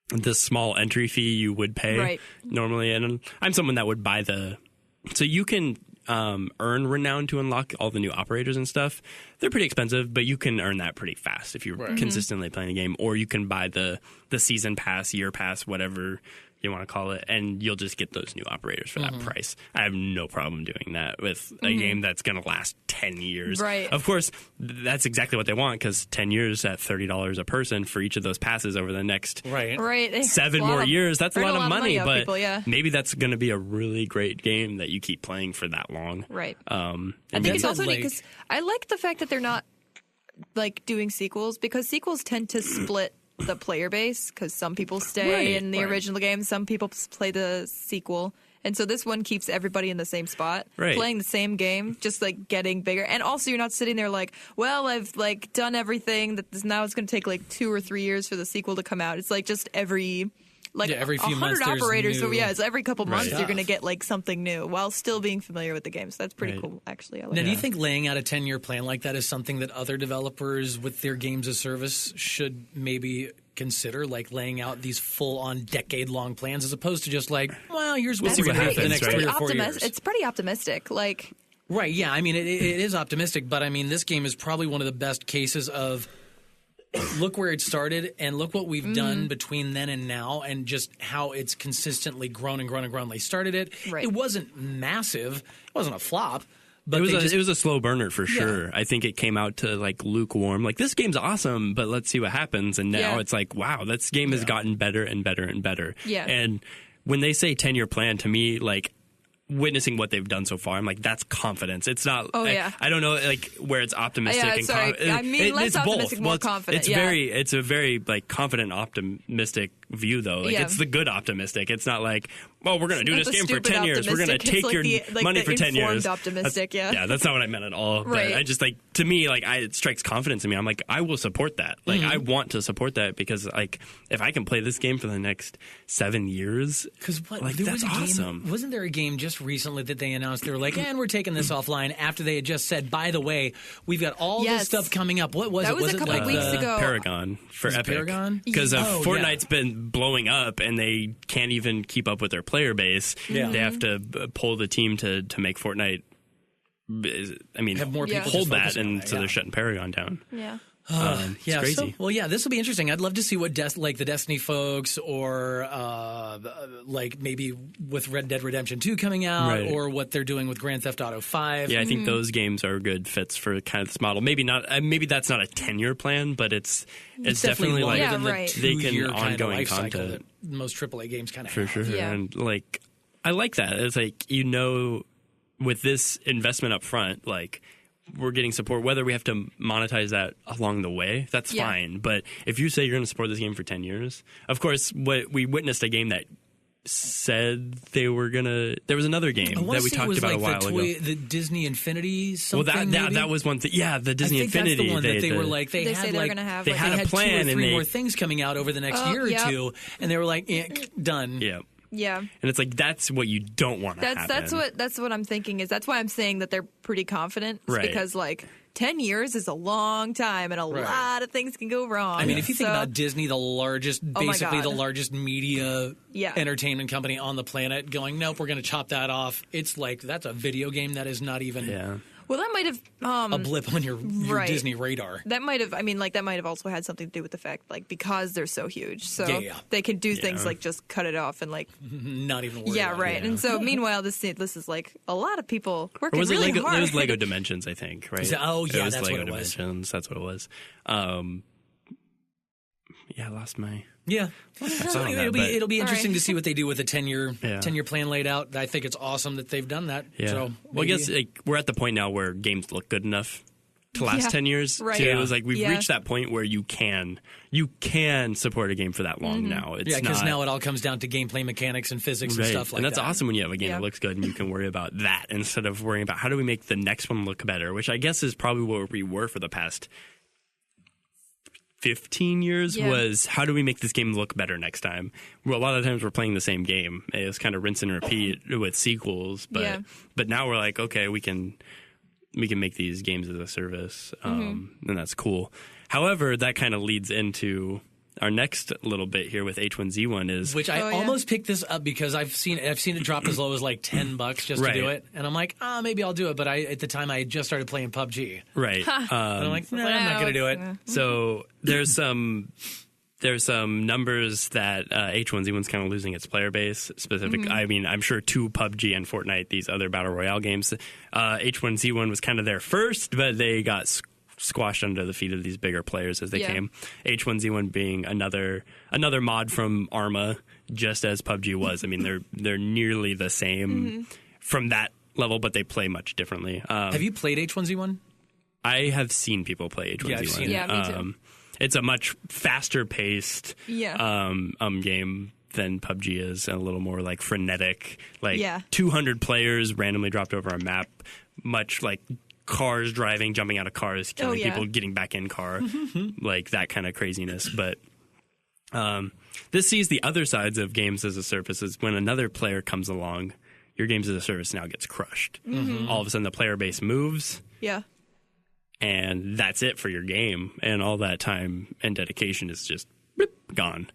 the small entry fee you would pay normally. And I'm someone that would buy so you can earn renown to unlock all the new operators and stuff. They're pretty expensive, but you can earn that pretty fast if you're consistently playing the game. Or you can buy the season pass, year pass, whatever you want to call it, and you'll just get those new operators for that price. I have no problem doing that with a game that's going to last 10 years. Right. Of course, that's exactly what they want, because 10 years at $30 a person for each of those passes over the next Right. 7 more years, that's a lot of money. Off But people, yeah. maybe that's going to be a really great game that you keep playing for that long. Right. I I think it's also neat because I like the fact that they're not like doing sequels, because sequels tend to split the player base, because some people stay in the original game, some people play the sequel, and so this one keeps everybody in the same spot, playing the same game, just like getting bigger. And also, you're not sitting there like, well, I've like done everything that now it's going to take like 2 or 3 years for the sequel to come out. It's like just every few months operators. So it's every couple months you're going to get like something new while still being familiar with the game. So that's pretty cool, actually. I like now, do you think laying out a 10-year plan like that is something that other developers with their games as service should maybe consider, like laying out these full-on decade-long plans, as opposed to just like, well, here's what we're going to do for the next 3 or 4 years? It's pretty optimistic. Like, right? Yeah, I mean, it is optimistic, but I mean, this game is probably one of the best cases of look where it started and look what we've done between then and now, and just how it's consistently grown and grown and grown. They started it. Right. It wasn't massive. It wasn't a flop. But it was a slow burner for sure. I think it came out to like lukewarm. Like, this game's awesome, but let's see what happens. And now it's like, wow, this game has gotten better and better and better. Yeah. And when they say 10-year plan, to me, like, witnessing what they've done so far, I'm like, that's confidence. It's not. I don't know, like, where it's optimistic and sorry. I mean, less optimistic, more confident. It's a very like confident, optimistic view, though. Like, it's the good optimistic. It's not like, well, we're going to do this game for 10 years. We're going to take like your money for 10 years. Optimistic, that's not what I meant at all. But I just, like, to me, like, it strikes confidence in me. I'm like, I will support that. Like, I want to support that, because, like, if I can play this game for the next 7 years, like, that's awesome. Wasn't there a game just recently that they announced? They were like, and we're taking this offline, after they had just said, by the way, we've got all this stuff coming up. What was it? That was a couple weeks ago. Paragon for Epic. Paragon? Because Fortnite's been blowing up, and they can't even keep up with their player base. Yeah. They have to pull the team to make Fortnite. I mean, have more people hold that, and so they're shutting Paragon down. Yeah. It's crazy. So, this will be interesting. I'd love to see what the Destiny folks, or like maybe with Red Dead Redemption 2 coming out, or what they're doing with Grand Theft Auto 5. Yeah, I think those games are good fits for kind of this model. Maybe not. Maybe that's not a 10-year plan, but it's definitely like they can ongoing content. That most AAA games kind of for sure. Yeah. And like, I like that. It's like, with this investment up front, like, we're getting support, whether we have to monetize that along the way, that's fine. But if you say you're going to support this game for 10 years, of course, we witnessed a game that said they were going to. There was another game that we talked about a while ago. The Disney Infinity something. Well, that was one thing. Yeah, the Disney Infinity. That's the one that they were like, they had a plan, 2 or 3 more things coming out over the next year or two, and they were like, done. Yeah. Yeah, and it's like, that's what you don't want to happen. That's what I'm thinking. That's why I'm saying that they're pretty confident. Because like 10 years is a long time, and a lot of things can go wrong. I mean, if you think about Disney, the largest media entertainment company on the planet, going, nope, we're going to chop that off. It's like, that's a video game that is not even. Yeah. Well, that might have a blip on your Disney radar. That might have. I mean, like, that might have also had something to do with the fact, like, because they're so huge, so they can do things like just cut it off and like not even worry. Yeah, about right. It. And so, meanwhile, this is like a lot, of people working really hard. It was Lego Dimensions, I think, right? That's Lego what it was. Dimensions. That's what it was. I lost my. Yeah, it'll be interesting to see what they do with a 10-year plan laid out. I think it's awesome that they've done that. Yeah. So I guess we're at the point now where games look good enough to last 10 years. Right. So it was like we've reached that point where you can support a game for that long now. Because now it all comes down to gameplay mechanics and physics and stuff like that. And that's awesome when you have a game that looks good and you can worry about that instead of worrying about how do we make the next one look better, which I guess is probably where we were for the past 15 years was how do we make this game look better next time? Well, a lot of times we're playing the same game. It was kind of rinse and repeat with sequels, but now we're like, okay, we can make these games as a service, and that's cool. However, that kind of leads into our next little bit here with H1Z1 is which I almost picked this up because I've seen it drop as low as like $10 just to do it, and I'm like, maybe I'll do it. But at the time I had just started playing PUBG, right? And I'm like, I'm not gonna do it. So there's some there's some numbers that H1Z1's kind of losing its player base. I mean, I'm sure to PUBG and Fortnite, these other Battle Royale games, H1Z1 was kind of there first, but they got squashed under the feet of these bigger players as they came. H1Z1 being another mod from Arma, just as PUBG was. I mean, they're nearly the same from that level, but they play much differently. Have you played H1Z1? I have seen people play H1Z1. Yeah, I've seen it. Yeah, me too. It's a much faster paced game than PUBG is, and a little more like frenetic. 200 players randomly dropped over a map, much like cars driving, jumping out of cars, killing people, getting back in car, like that kind of craziness. But this sees the other sides of games as a service. Is when another player comes along, your games as a service now gets crushed. All of a sudden, the player base moves. Yeah. And that's it for your game. And all that time and dedication is just gone.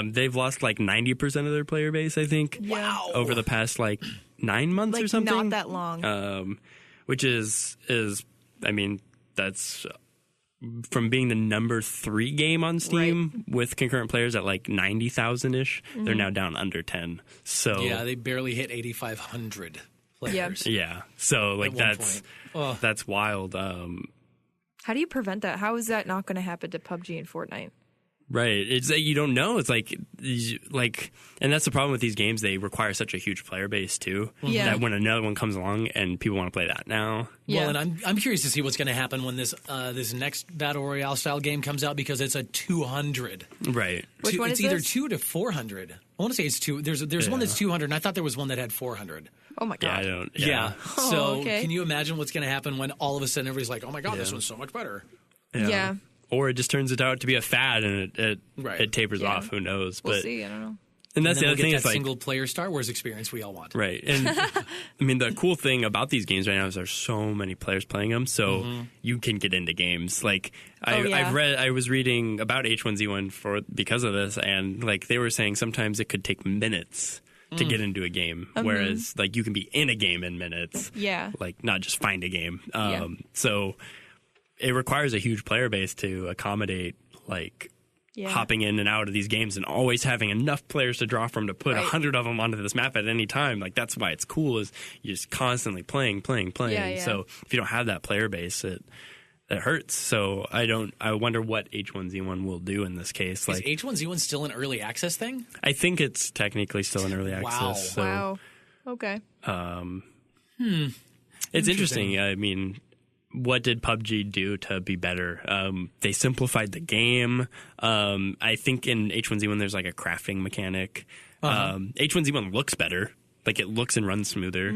They've lost like 90% of their player base, I think. Wow. Over the past like 9 months or something. Not that long. Which is I mean, that's from being the number 3 game on Steam with concurrent players at like 90,000-ish. They're now down under 10. So yeah, they barely hit 8,500 players. Yeah. So like that's wild. How do you prevent that? How is that not going to happen to PUBG and Fortnite? Right. It's like you don't know. It's like, and that's the problem with these games. They require such a huge player base too. Yeah. That when another one comes along and people want to play that now. Yeah. Well, and I'm curious to see what's going to happen when this next Battle Royale style game comes out, because it's a 200. Right. Which one it's is either this? 2 to 400. I want to say it's 2. There's one that's 200, and I thought there was one that had 400. Oh my god. Yeah, I don't. Yeah. Oh, So okay. can you imagine what's going to happen when all of a sudden everybody's like, oh my god, this one's so much better. Yeah. Or it just turns it out to be a fad and Right. it tapers Yeah. off. Who knows? We'll But see. I don't know. and And that's then the we'll other thing. get Is that like single player Star Wars experience we all want. right. And I mean, the cool thing about these games right now is there's so many players playing them, so you can get into games. Like I was reading about H1Z1 because of this, and like they were saying sometimes it could take minutes to get into a game, whereas like you can be in a game in minutes. Yeah. Like not just find a game. So it requires a huge player base to accommodate like hopping in and out of these games and always having enough players to draw from to put 100 of them onto this map at any time. Like that's why it's cool, is you're just constantly playing. Yeah. So if you don't have that player base, it hurts. So I wonder what H1Z1 will do in this case. Like Is H1Z1 still an early access thing? I think it's technically still in early access. So, Wow. Okay. It's interesting. I mean, what did PUBG do to be better? They simplified the game. I think in H1Z1 there's like a crafting mechanic. H1Z1 looks better. Like it looks and runs smoother.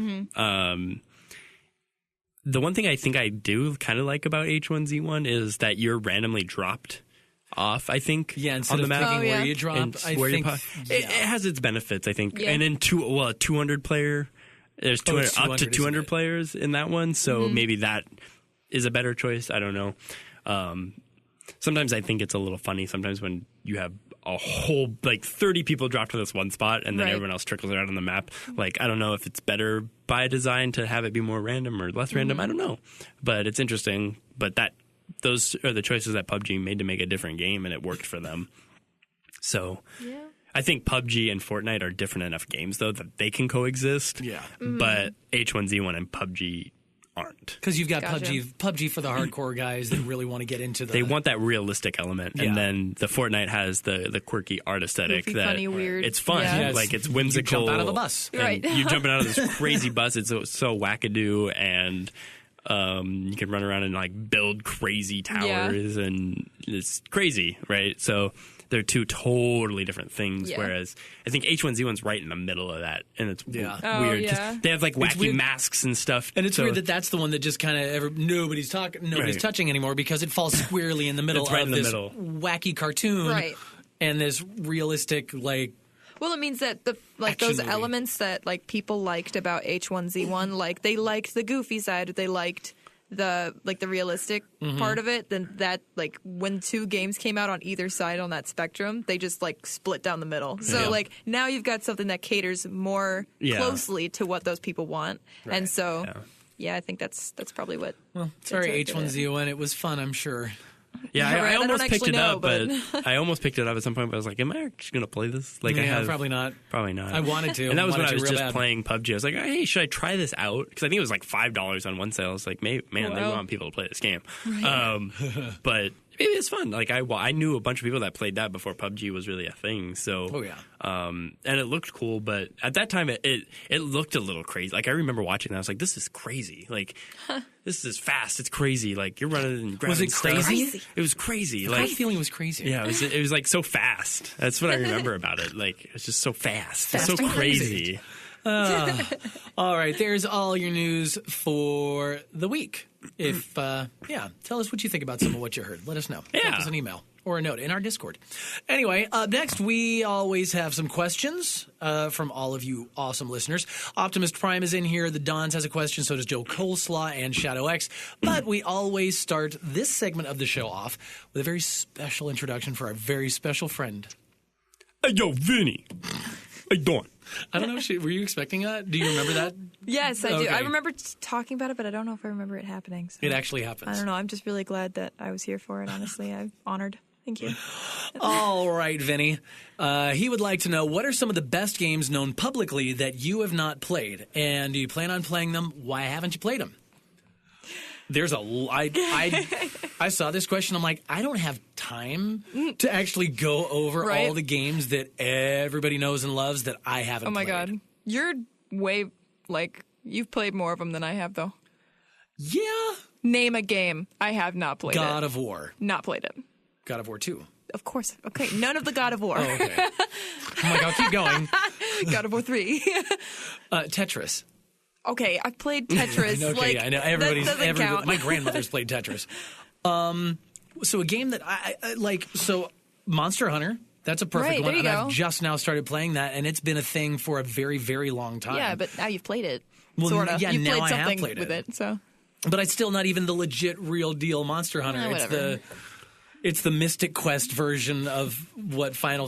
The one thing I think I do kind of like about H1Z1 is that you're randomly dropped off, I think, Instead on the of map. picking where you drop, And I where you think it has its benefits, I think. Yeah. And in a 200 player, there's 200, up to 200 200 isn't it? players in that one, so maybe that is a better choice. I don't know. Sometimes I think it's a little funny sometimes when you have a whole, like 30 people drop to this one spot and then Right. everyone else trickles out on the map. Like, I don't know if it's better by design to have it be more random or less random. I don't know. But it's interesting. But those are the choices that PUBG made to make a different game, and it worked for them. So I think PUBG and Fortnite are different enough games, though, that they can coexist. Yeah. But H1Z1 and PUBG aren't. Because you've got Gotcha. PUBG for the hardcore guys that really want to get into the... They want that realistic element, Yeah. and then the Fortnite has the quirky art aesthetic Goofy, that funny, weird. it's fun, Yeah. like it's You whimsical. jump out of a bus. and Right. You're jumping out of this crazy bus. It's so wackadoo, and you can run around and like build crazy towers, and it's crazy, right? So they're two totally different things. Yeah. Whereas I think H1Z1's right in the middle of that, and it's Yeah. Oh, weird. 'cause yeah. They have like wacky weird. masks and stuff, And it's so- weird that that's the one that just kind of nobody's Right. touching anymore, because it falls squarely in the middle It's right of in the this middle. wacky cartoon Right. and this realistic, like, Well, it means that Action those movie. elements that like people liked about H1Z1, like they liked the goofy side, they liked the realistic part of it. Then that like when two games came out on either side on that spectrum, they just like split down the middle. So Yeah. like now you've got something that caters more Yeah. closely to what those people want, and so Yeah. yeah, I think that's probably what. sorry, It's okay. H1Z1, it was fun, I'm sure. Yeah, Yeah, right. I I don't almost picked actually it know, up, but I almost picked it up at some point. But I was like, "Am I actually going to play this?" Like, Yeah, probably not. Probably not. I wanted to. And that was when I was real just bad. playing PUBG. I was like, "Hey, should I try this out?" Because I think it was like $5 on one sale. I was like, "Man, they Wow. want people to play this game." But maybe it's fun. Like I knew a bunch of people that played that before PUBG was really a thing. So, Oh, yeah. and it looked cool. But at that time, it looked a little crazy. Like I remember watching that. I was like, "This is crazy." Like. This is fast. It's crazy. Like you're running and grabbing Was it stuff. crazy? It was crazy. I Like had a feeling it was crazy. yeah, it was like so fast. That's what I remember about it. Like it was just so fast. It's so and crazy. All right, there's all your news for the week. If tell us what you think about some of what you heard. Let us know. Yeah. Drop us an email or a note in our Discord. Anyway, up next, we always have some questions from all of you awesome listeners. Optimist Prime is in here. The Dons has a question. So does Joe Coleslaw and Shadow X. But we always start this segment of the show off with a very special introduction for our very special friend. Hey, yo, Vinny. Hey, Dawn. I don't know. Were you expecting that? Do you remember that? Yes, I do. Okay. I remember talking about it, but I don't know if I remember it happening. So. It actually happens. I don't know. I'm just really glad that I was here for it, honestly. I'm honored. Thank you. All right, Vinny. He would like to know, what are some of the best games known publicly that you have not played? And do you plan on playing them? Why haven't you played them? There's I saw this question. I'm like, I don't have time to actually go over Right? all the games that everybody knows and loves that I haven't Oh my played. God. You're way, you've played more of them than I have, though. Yeah. Name a game. I have not played God it. of War. Not played it. God of War 2. Of course. Okay, none of the God of War. Oh, okay. I'm like, I'll keep going. God of War 3. Tetris. Okay, I've played Tetris. Okay, I know That doesn't count. My grandmother's played Tetris. So a game that I like. So Monster Hunter. That's a perfect Right, one. there you And go. I've just now started playing that, and it's been a thing for a very, very long time. Yeah, but now you've played it. Well, sort of. yeah, You've now played I have something played with it. it. So But it's still not even the legit, real deal Monster Hunter. whatever. It's the Mystic Quest version of what the Final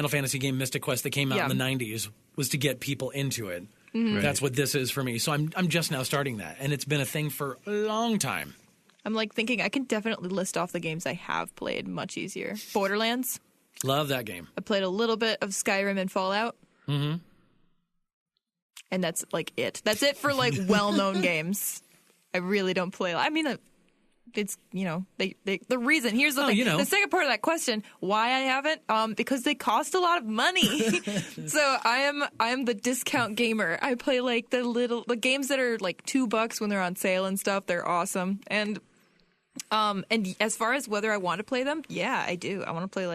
Fantasy game Mystic Quest that came out Yeah. in the 90s was to get people into it. Right. That's what this is for me. So I'm just now starting that, and it's been a thing for a long time. I'm thinking I can definitely list off the games I have played much easier. Borderlands. Love that game. I played a little bit of Skyrim and Fallout. Mm-hmm. And that's it. That's it for well-known games. I really don't play. I mean, it's the reason. Here's the thing. The second part of that question, why I haven't, because they cost a lot of money. So I am the discount gamer. I play the games that are $2 when they're on sale and stuff. They're awesome. And as far as whether I want to play them, yeah, I do. I want to play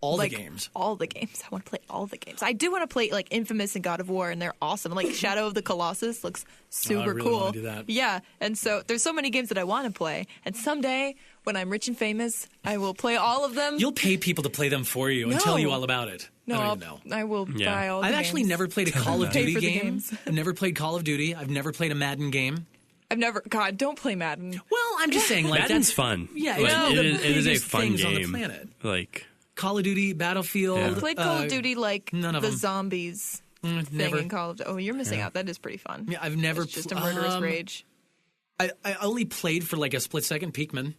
All the games. All the games. I want to play all the games. I do want to play Infamous and God of War, and they're awesome. Shadow of the Colossus looks super really cool. wanna do that. Yeah, and so there's so many games that I want to play. And someday, when I'm rich and famous, I will play all of them. You'll pay people to play them for you and tell you all about it. No, I don't I'll- even know. I will buy all the I've games. actually never played a Call of Pay Duty for the game. games. I've never played Call of Duty. I've never played a Madden game. I've never. God, don't play Madden. Well, I'm just saying, Madden's fun. Yeah, Like, it's one of the it is a biggest fun things game. on the planet. Like Call of Duty, Battlefield. Yeah. I played Call of Duty none of the them. zombies thing never. in Call of Duty. Oh, you're missing out. That is pretty fun. Yeah, I've never. It's just a murderous rage. I only played for a split second. Pikmin.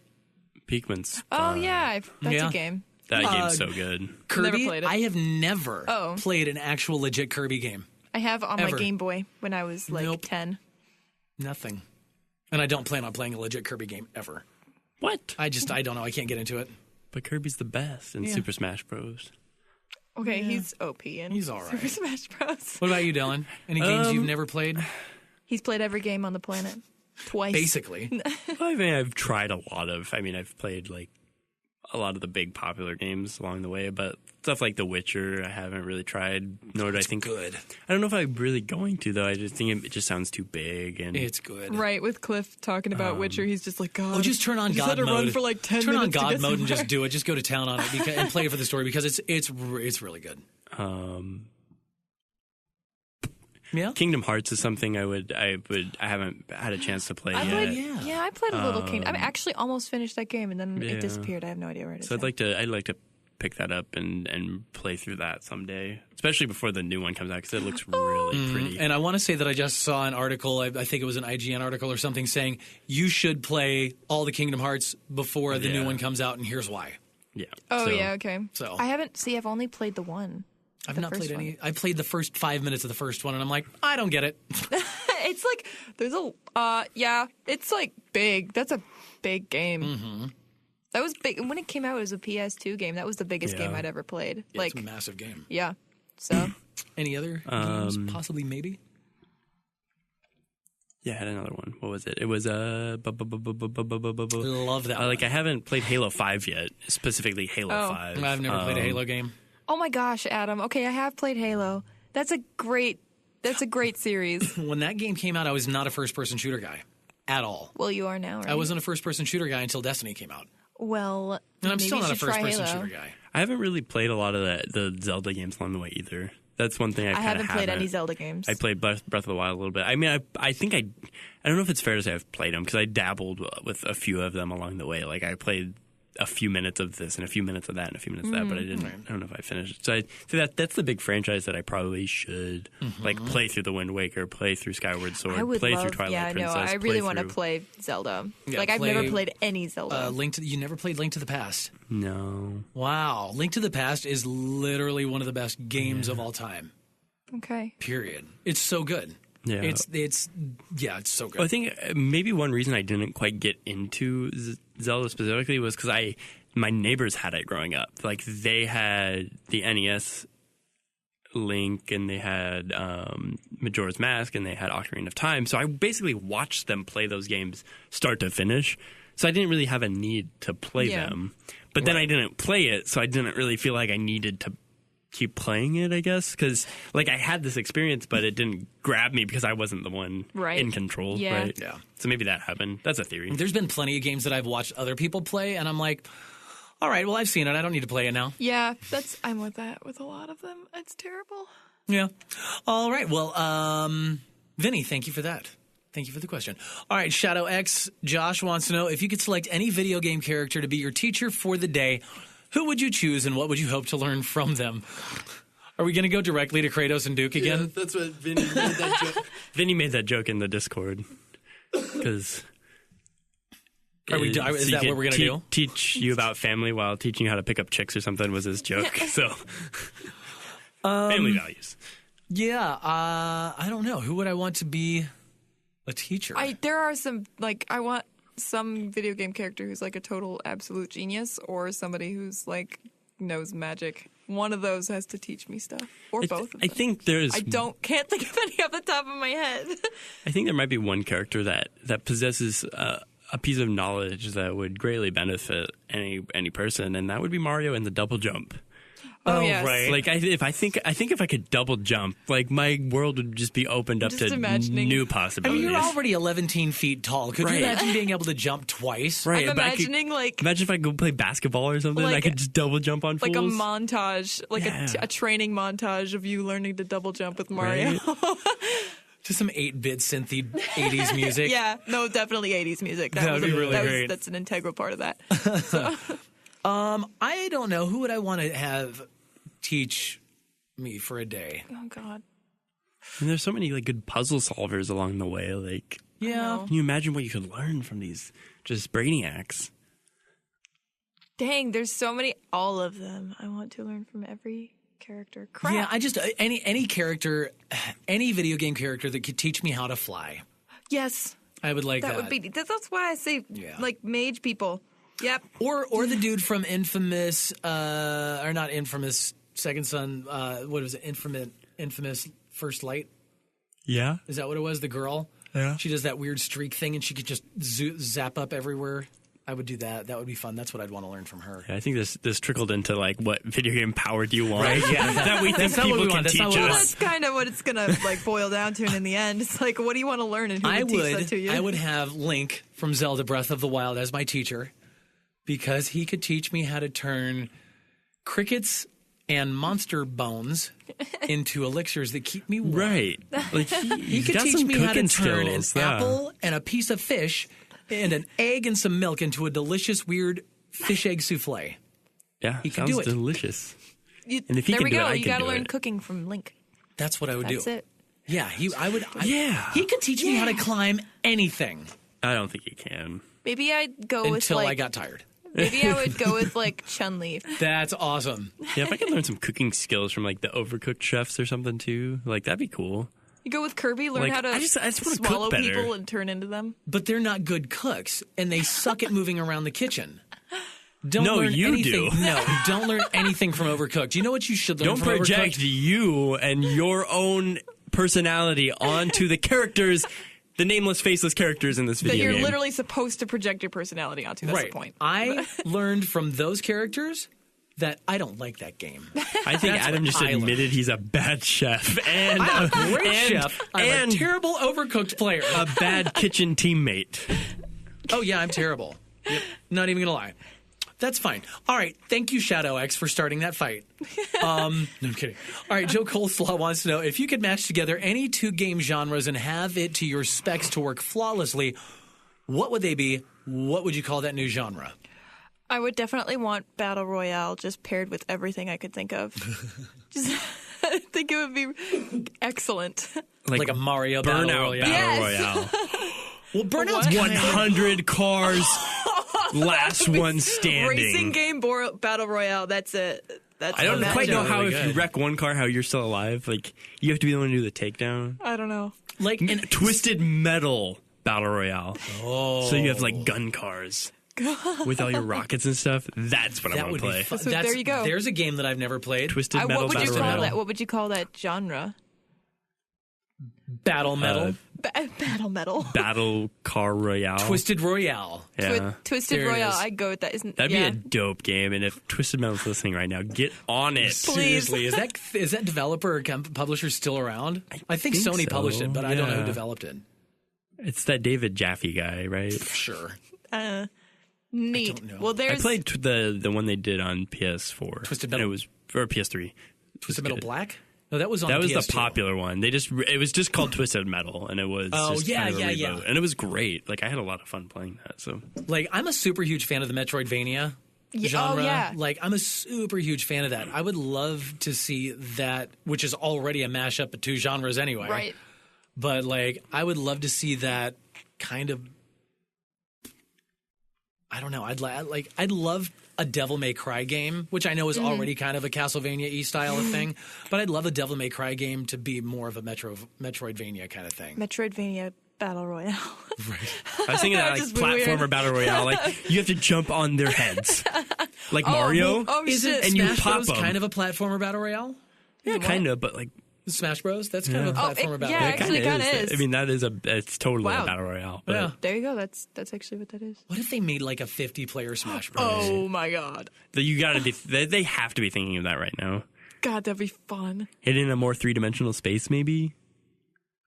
Pikmin's Oh yeah, that's Yeah. a game. that game's so good. Kirby. played it. I have never Oh. played an actual legit Kirby game. I have on Ever. my Game Boy when I was Nope. 10. Nothing. And I don't plan on playing a legit Kirby game ever. What? I don't know. I can't get into it. But Kirby's the best in Yeah. Super Smash Bros. Okay, he's OP and He's all right. Super Smash Bros. What about you, Dylan? Any games you've never played? He's played every game on the planet twice. Basically. I mean, I've tried a lot of. I mean, I've played a lot of the big popular games along the way, but stuff like The Witcher, I haven't really tried. Nor do I think good. I don't know if I'm really going to though. I just think it just sounds too big and It's good. Right, with Cliff talking about Witcher, he's just God. Oh, just turn on I just God had to mode. run for 10 turn on minutes to God get mode and somewhere. just do it. Just go to town on it and play for the story because it's really good. Yeah. Kingdom Hearts is something I haven't had a chance to play I yet. played, yeah, I played a little Kingdom. I actually almost finished that game and then Yeah. it disappeared. I have no idea where it is. So I'd like to pick that up and play through that someday, especially before the new one comes out because it looks really pretty. And I want to say that I just saw an article, I think it was an IGN article or something, saying you should play all the Kingdom Hearts before the new one comes out, and here's why. Yeah. Oh, yeah, okay. So I've only played the one. I've not played any. I played the first 5 minutes of the first one, and I'm like, I don't get it. It's like, there's it's like big. That's a big game. Mm-hmm. That was big. When it came out, it was a PS2 game. That was the biggest game I'd ever played. Yeah, it's a massive game. Yeah. So. Any other games? Possibly, maybe? Yeah, I had another one. What was it? It was Love that one. Like, I haven't played Halo 5 yet, specifically Halo 5. I've never played a Halo game. Oh my gosh, Adam. Okay, I have played Halo. That's a great series. When that game came out, I was not a first-person shooter guy at all. Well, you are now, right? I wasn't a first-person shooter guy until Destiny came out. Well, and I'm maybe still you not a should try first-person Halo. shooter guy. I haven't really played a lot of the Zelda games along the way either. That's one thing I haven't played any Zelda games. I played Breath of the Wild a little bit. I mean, I think I don't know if it's fair to say I've played them because I dabbled with a few of them along the way. Like, I played a few minutes of this and a few minutes of that and a few minutes of that, but I don't know if I finished. So that's the big franchise that I probably should like play through the Wind Waker, play through Skyward Sword, play through Twilight Princess. I really want to play Zelda. Yeah, I've never played any Zelda. You never played Link to the Past? No. Wow. Link to the Past is literally one of the best games of all time. Okay. Period. It's so good. Yeah. It's so good. I think maybe one reason I didn't quite get into Zelda specifically was because my neighbors had it growing up. Like, they had the NES Link, and they had Majora's Mask, and they had Ocarina of Time. So I basically watched them play those games start to finish. So I didn't really have a need to play them. But then I didn't play it, so I didn't really feel like I needed to keep playing it, I guess, because like I had this experience, but it didn't grab me because I wasn't the one in control, right? Yeah. So maybe that happened. That's a theory. There's been plenty of games that I've watched other people play, and I'm like, all right, well, I've seen it. I don't need to play it now. Yeah, I'm with that with a lot of them. It's terrible. Yeah. All right. Well, Vinny, thank you for that. Thank you for the question. All right, Shadow X, Josh wants to know if you could select any video game character to be your teacher for the day, who would you choose and what would you hope to learn from them? Are we going to go directly to Kratos and Duke again? Yeah, that's what Vinny made that joke. Vinny made that joke in the Discord. Because is that what we're going to do? Teach you about family while teaching you how to pick up chicks or something was his joke. So, family values. Yeah, I don't know. Who would I want to be a teacher? There are some, I want some video game character who's like a total absolute genius, or somebody who's like knows magic. One of those has to teach me stuff, or both of them. I think can't think of any off the top of my head. I think there might be one character that possesses a piece of knowledge that would greatly benefit any person, and that would be Mario in the double jump. Oh, yes. Right. Like, I think if I could double jump, like, my world would just be opened up to new possibilities. I mean, you're already 11 feet tall. Could you imagine being able to jump twice? Right. I'm imagining, imagine if I could play basketball or something, I could just double jump on fools. Like a montage, a training montage of you learning to double jump with Mario. Right? Just some 8-bit synthy 80s music. Yeah, no, definitely 80s music. That would be really great. That's an integral part of that. So. I don't know. Who would I want to have teach me for a day? Oh, God. And there's so many good puzzle solvers along the way. Yeah. Can you imagine what you could learn from these just brainiacs? Dang, there's so many. All of them. I want to learn from every character. Crap. Yeah, I just any character, any video game character that could teach me how to fly. Yes. I would like that. That would be. That's why I say mage people. Yep. Or the dude from Infamous, or not Infamous, Second Son. What was it? Infamous First Light. Yeah. Is that what it was? The girl. Yeah. She does that weird streak thing, and she could just zap up everywhere. I would do that. That would be fun. That's what I'd want to learn from her. Yeah, I think this trickled into what video game power do you want? Right? Yeah. that we think people can teach us. Well, that's kind of what it's gonna boil down to, and in the end, it's what do you want to learn, and who would teach that to you? I would have Link from Zelda Breath of the Wild as my teacher, because he could teach me how to turn crickets and monster bones into elixirs that keep me warm. Right. He could teach me how to turn an apple and a piece of fish and an egg and some milk into a delicious, weird fish egg souffle. Yeah, he can sounds do it. delicious. And if he there can we do go. it, I You can got to do learn it. cooking from Link. That's what I would do. That's it. Yeah, he could teach me how to Yeah. climb anything I don't think he can. Maybe I'd go with until like. I got tired. Maybe I would go with like Chun-Li. That's awesome. Yeah, if I could learn some cooking skills from like the Overcooked chefs or something too, like that'd be cool. You go with Kirby, learn Like, how to I just wanna cook swallow better. people and turn into them. But they're not good cooks, and they suck at moving around the kitchen. Don't No, learn you anything. do. No, don't learn anything from Overcooked. You know what you should learn Don't from project Overcooked? you and your own personality onto the characters, the nameless, faceless characters in this That video you're game. literally supposed to project your personality onto. That's Right. the point. I learned from those characters that I don't like that game. I think That's Adam what just I learned. admitted he's a bad chef and I'm a great and, chef. I'm and a terrible Overcooked player. a bad kitchen teammate. Oh, yeah, I'm terrible. Yep. Not even going to lie. That's fine. All right. Thank you, Shadow X, for starting that fight. No, I'm kidding. All right. Joe Coleslaw wants to know if you could match together any two game genres and have it to your specs to work flawlessly, what would they be? What would you call that new genre? I would definitely want Battle Royale just paired with everything I could think of. Just, I think it would be excellent. Like a Mario Battle Burnout Royale. Battle Yes. Royale. Well, Burnout's What? 100 cars, last one standing. Racing game Battle Royale. That's it. That's I don't the quite know matchup. how really if you good. wreck one car, how you're still alive. Like, you have to be the one to do the takedown. I don't know. Like an Twisted Metal Battle Royale. Oh. So you have like gun cars with all your rockets and stuff. That's what I That want would to play. be fun. So there you go. There's a game that I've never played. Twisted Metal What would you Battle call Royale. that? What would you call that genre? Battle Metal. Battle Metal. Battle Car Royale. Twisted Royale. Yeah. Twisted There it Royale. is. I'd go with that. Isn't That'd yeah. be a dope game. And if Twisted Metal's listening right now, get on it. Please. Seriously, is that developer or publisher still around? I think think Sony so, published it, but I don't know who yeah. developed it. It's that David Jaffe guy, right? Sure. Neat. don't know. Well, I there's played the one they did on PS4. Twisted And Metal. it was or PS3. Twisted Metal Black? No, that was on That was PS2. the popular one. It was just called Twisted Metal, and it was Oh, just yeah, kind of a yeah, reboot. yeah. And it was great. Like I had a lot of fun playing that. So Like, I'm a super huge fan of the Metroidvania Yeah, genre. oh, yeah. Like, I'm a super huge fan of that. I would love to see that, which is already a mashup of two genres anyway. right. But, like, I would love to see that kind of. I don't know. I'd love a Devil May Cry game, which I know is already kind of a Castlevania-y style of thing. But I'd love a Devil May Cry game to be more of a Metroidvania kind of thing. Metroidvania Battle Royale. I was thinking that like Just weird. platformer battle royale. Like you have to jump on their heads, like Mario. oh, Isn't shit. And you Smash pop Bros. 'em. kind of a platformer battle royale? Yeah, kind of, but like Smash Bros. That's kind of a Oh, it- platformer battle yeah, royale. actually kinda is. I mean, it's totally Wow. a battle royale. But Yeah. There you go. That's actually what that is. What if they made like a 50-player Smash Bros? Oh my god. you got to be. They have to be thinking of that right now. God, that'd be fun. Hit in a more 3-dimensional space, maybe.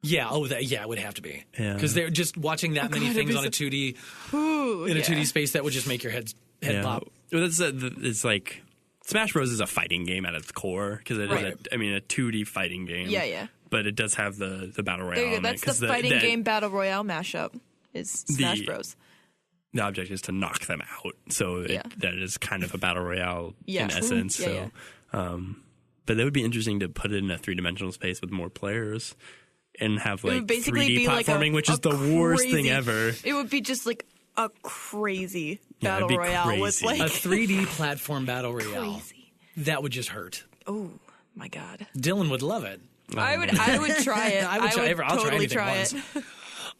Yeah. Oh, it would have to be. Yeah. Because they're just watching that many God, that'd things be on a 2D Ooh, in a yeah. 2D space that would just make your head Yeah. pop. Well, it's like Smash Bros is a fighting game at its core because it Right. is a 2D fighting game. Yeah, yeah. But it does have the battle royale. There you go. element, That's 'cause the fighting game Battle Royale mashup. Is Smash Bros. The object is to knock them out, so Yeah. that is kind of a battle royale Yeah. in essence. Yeah, But that would be interesting to put it in a 3-dimensional space with more players and have It like would basically 3D be like platforming, which is the worst thing crazy- ever. It would be just like a crazy Yeah, it'd Battle be Royale with crazy. like A 3D platform battle royale. crazy. That would just hurt. Oh my god. Dylan would love it. I would try it. I would try- I'll try totally anything try once. it.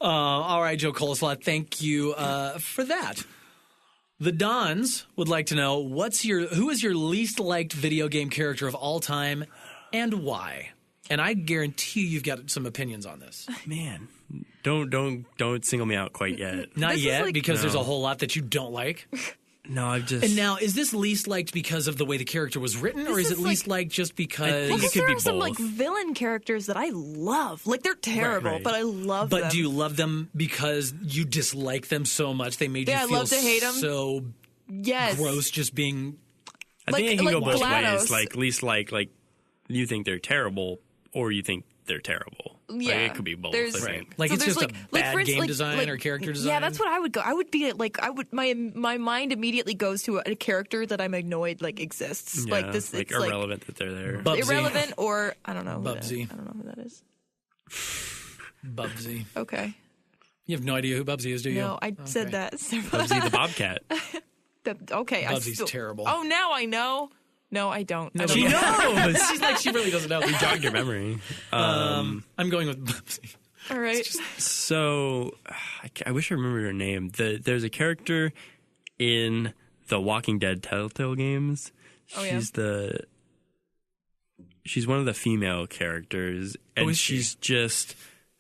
All right, Joe Coleslaw, thank you for that. The Dons would like to know who is your least liked video game character of all time and why? And I guarantee you've got some opinions on this. Man, don't single me out quite yet. Not This is yet, like- because there's a whole lot that you don't like. No, I've just And now, is this least liked because of the way the character was written, or This is it is least liked just because? think Because it could there be are some like both. villain characters that I love. Like they're terrible, right. but I love them. But do you love them because you dislike them so much they made Yeah, I you feel love to hate 'em. so Yes. gross just being? I think like- it can go like both GLaDOS. ways. Like least like you think they're terrible or you think they're terrible. Yeah, Like, it could be both. I think. Like, so it's there's, just a bad game design or character design? Yeah, that's what I would go. I would be my mind immediately goes to a character that I'm annoyed exists. Yeah, Like this, like it's irrelevant that they're there. Bubsy. irrelevant, or I don't know. Bubsy. I don't know who that is. Bubsy. Okay. You have no idea who Bubsy is, do you? No, I said that. Bubsy the Bobcat. Okay. Bubsy's terrible. Oh, now I know. No, I don't. I don't She know. knows. She's like, she really doesn't know. You jogged your memory. I'm going with Bubsy. All right. So, I wish I remembered her name. There's a character in the Walking Dead Telltale games. Oh, yeah. She's one of the female characters, and she's just,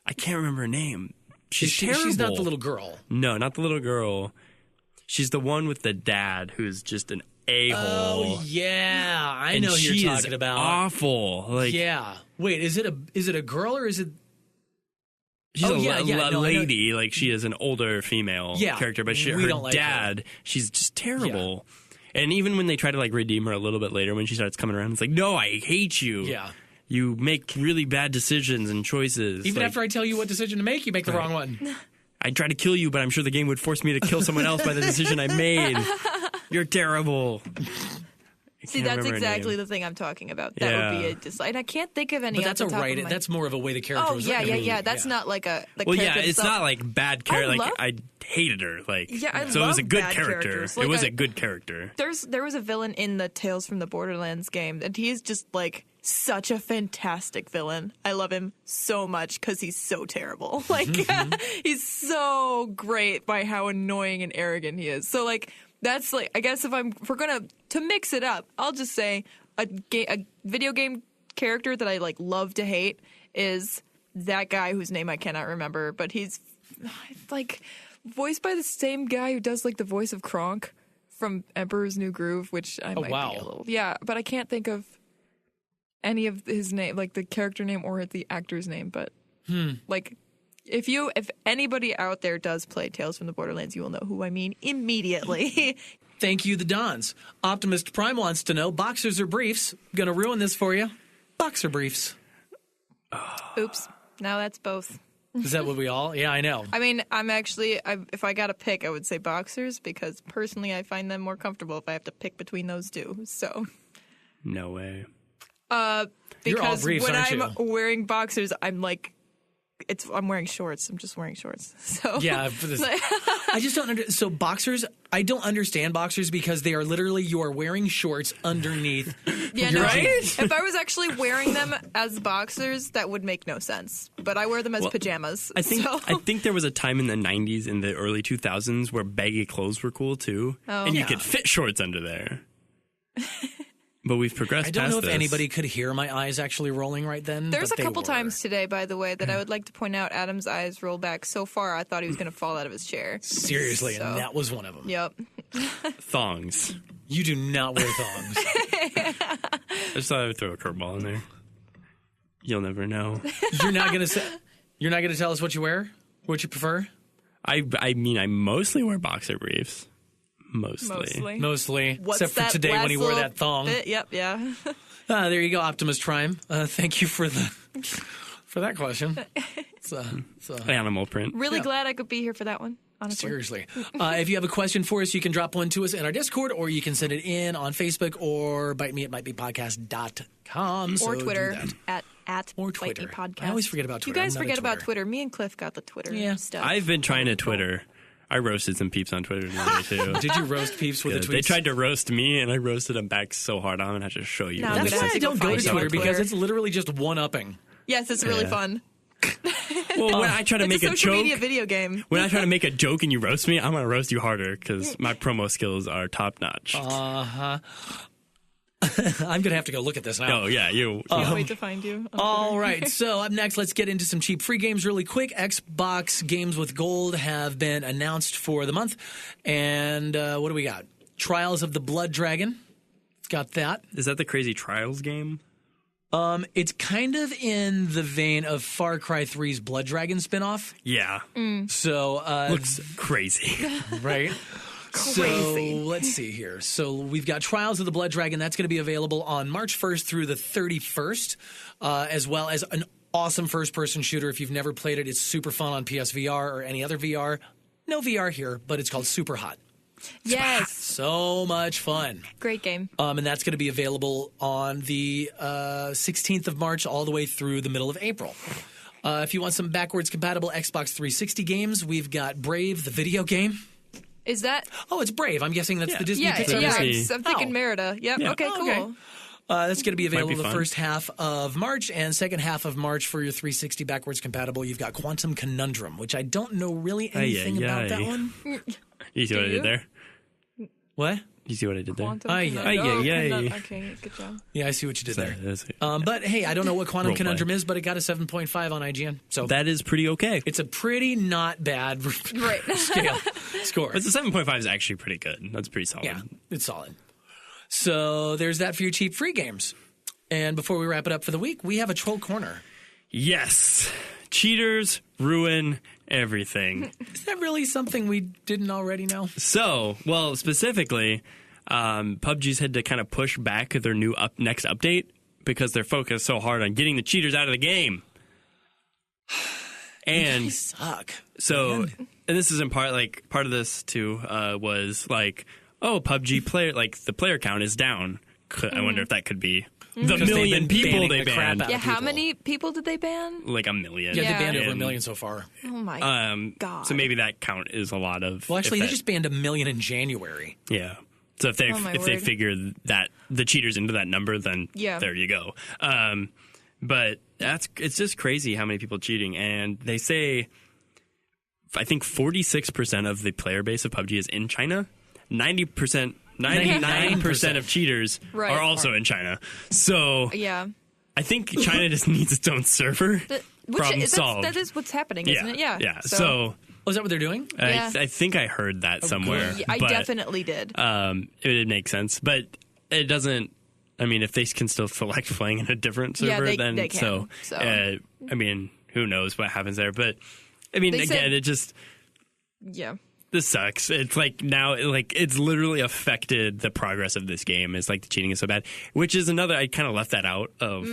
I can't remember her name. She's terrible. She's not the little girl. No, not the little girl. She's the one with the dad who's just an a-hole. Oh yeah, I and know who she you're is talking about. Awful. Like, yeah. Wait, is it a girl or is it? she's Oh, a yeah, yeah, no, I know. lady. Like, she is an older female character, but we her don't like dad, she's just terrible. And even when they try to redeem her a little bit later, when she starts coming around, it's like, no, I hate you. Yeah. You make really bad decisions and choices. Even after I tell you what decision to make, you make the wrong one. I try to kill you, but I'm sure the game would force me to kill someone else by the decision I made. You're terrible. See, that's exactly the thing I'm talking about. That would be a dislike. And I can't think of any. But that's that's more of a way the character was written. Yeah. That's not like a. Well, yeah, it's not like bad character. I hated her. So it was a good character. It was a good character. There was a villain in the Tales from the Borderlands game, and he's just such a fantastic villain. I love him so much because he's so terrible. He's so great by how annoying and arrogant he is. So that's I guess if we're gonna to mix it up, I'll just say a video game character that I love to hate is that guy whose name I cannot remember, but he's voiced by the same guy who does the voice of Kronk from Emperor's New Groove, which I might be a little but I can't think of any of his name, the character name or the actor's name, but if anybody out there does play Tales from the Borderlands, you will know who I mean immediately. Thank you, the Dons. Optimist Prime wants to know, boxers or briefs? Gonna ruin this for you. Boxer briefs. Oops. Now that's both. Is that what we all? Yeah, I know. I mean, if I got to pick, I would say boxers because personally I find them more comfortable if I have to pick between those two. So. No way. You're all Because briefs, when aren't I'm you? wearing boxers, I'm wearing shorts. I'm just wearing shorts. So Yeah, I just don't understand. So boxers, I don't understand boxers because they are literally you are wearing shorts underneath. Yeah, your no. jeans. If I was actually wearing them as boxers, that would make no sense. But I wear them as pajamas. I think so. I think there was a time in the 90s, in the early 2000s, where baggy clothes were cool too, and you could fit shorts under there. But we've progressed. I don't past know if this. anily could hear my eyes actually rolling right then. There's but a couple they were. times today, by the way, that I would like to point out Adam's eyes roll back so far I thought he was going to fall out of his chair. Seriously, So. and that was one of them. Yep. Thongs. You do not wear thongs. I just thought I would throw a curveball in there. You'll never know. You're not gonna tell us what you wear? What you prefer? I mean, I mostly wear boxer briefs. Mostly. Mostly, What's except for that today when he last wore little that thong. bit? Yep, yeah. There you go, Optimus Prime. Thank you for that question. It's Animal print. Really glad I could be here for that one, honestly. seriously. If you have a question for us, you can drop one to us in our Discord, or you can send it in on Facebook, or bite me at mitebepodcast.com. Or Twitter at Or Bite Me Twitter. Podcast. I always forget about Twitter. You guys I'm not a forget about Twitter. Twitter. Me and Cliff got the Twitter stuff. I've been trying to Twitter. I roasted some peeps on Twitter today, too. Did you roast peeps with the tweets? They tried to roast me, and I roasted them back so hard. I'm going to have to show you. No, That's I'm why gonna I don't go to find you on Twitter, because Twitter. it's literally just one-upping. Yes, it's really Yeah. fun. Well, when I try to It's make a a social joke, media video game. when I try to make a joke and you roast me, I'm going to roast you harder because my promo skills are top notch. I'm going to have to go look at this now. Oh, yeah, you. Can't wait to find you. on All Twitter. right, so up next, let's get into some cheap free games really quick. Xbox games with gold have been announced for the month. And what do we got? Trials of the Blood Dragon. It's got that. Is that the Crazy Trials game? It's kind of in the vein of Far Cry 3's Blood Dragon spinoff. Yeah. So, Looks crazy. right? Crazy. So let's see here. So we've got Trials of the Blood Dragon. That's going to be available on March 1st through the 31st, as well as an awesome first-person shooter. If you've never played it, it's super fun on PSVR or any other VR. No VR here, but it's called Super Hot. Yes. So much fun. Great game. And that's going to be available on the 16th of March all the way through the middle of April. If you want some backwards compatible Xbox 360 games, we've got Brave, the video game. Is that? Oh, it's Brave. I'm guessing that's the Disney Yeah, Pixar yeah. game. I'm thinking Oh. Merida. Yep. Yeah. Okay, cool. Okay. That's going to be available the fun. first half of March, and second half of March for your 360 backwards compatible. You've got Quantum Conundrum, which I don't know really anything about that one. You see what I did there? What? You see what I did there? Quantum Aye, Conundrum. aye, Oh, aye, Conundrum. aye. Okay, good job. Yeah, I see what you did there. That's it. But hey, I don't know what Quantum Role play. Conundrum is, but it got a 7.5 on IGN. So That is pretty okay. it's a pretty not bad Right. scale score. But the 7.5 is actually pretty good. That's pretty solid. Yeah, it's solid. So there's that for your cheap free games. And before we wrap it up for the week, we have a troll corner. Yes. Cheaters ruin everything. Is that really something we didn't already know? So, well, specifically, PUBG's had to kind of push back their new next update because they're focused so hard on getting the cheaters out of the game. And They suck. so, and this is in part of this too was like, oh, PUBG player, like the player count is down. I wonder if that could be the Because they've million been people banning they the crap banned. out Yeah, of how people. many people did they ban? Like a million. Yeah, Yeah. they banned over a And, million so far. Oh my god. So maybe that count is a lot of. Well, actually, if they that- just banned 1 million in January. Yeah. So if they Oh, my if they word. figure that the cheaters into that number, then Yeah. there you go. But it's just crazy how many people cheating, and they say I think 46% of the player base of PUBG is in China. 99% of cheaters Right. are also in China. So Yeah. I think China just needs its own server. Problem solved. That is what's happening, isn't it? Yeah. Yeah. So Oh, is that what they're doing? Yeah. I think I heard that somewhere. Yeah, I but, definitely did. it would make sense, but it doesn't. I mean, if they can still select playing in a different server, Yeah, then they can, so. I mean, who knows what happens there? But I mean, They again, said- it just Yeah. this sucks. It's like now, like it's literally affected the progress of this game. It's like the cheating is so bad, which is another. I kind of left that out of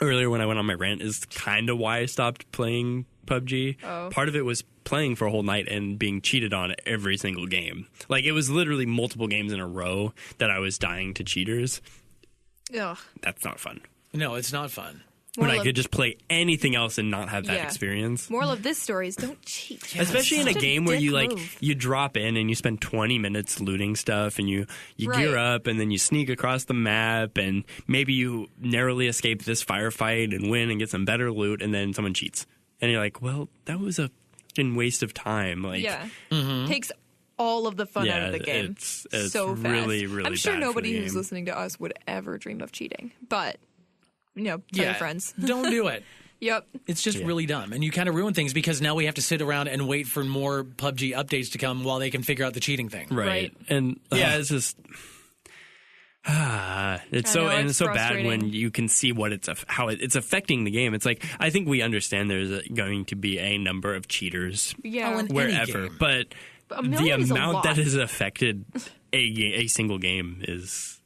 earlier when I went on my rant. Is kind of why I stopped playing PUBG. Oh. Part of it was playing for a whole night and being cheated on every single game. Like it was literally multiple games in a row that I was dying to cheaters. Ugh. That's not fun. No, it's not fun. When I Moral of- could just play anything else and not have that Yeah. experience. Moral of this story is don't cheat. Especially in a Such game where dick you like move. you drop in and you spend 20 minutes looting stuff and you Right. gear up and then you sneak across the map and maybe you narrowly escape this firefight and win and get some better loot and then someone cheats. And you're like, well, that was a fucking waste of time. Like Yeah. Takes all of the fun out of the game. It's so fast. really, really I'm sure bad for nobody the who's game. listening to us would ever dream of cheating. But, tell your friends. Don't do it. Yep. It's just really dumb. And you kind of ruin things because now we have to sit around and wait for more PUBG updates to come while they can figure out the cheating thing. Right. And yeah, it's just it's so know, and it's it's so bad when frustrating. you can see what how it's affecting the game. It's like I think we understand there's going to be a number of cheaters Yeah. Oh, and- wherever, game. but a the million is a amount that lot. has affected a single game is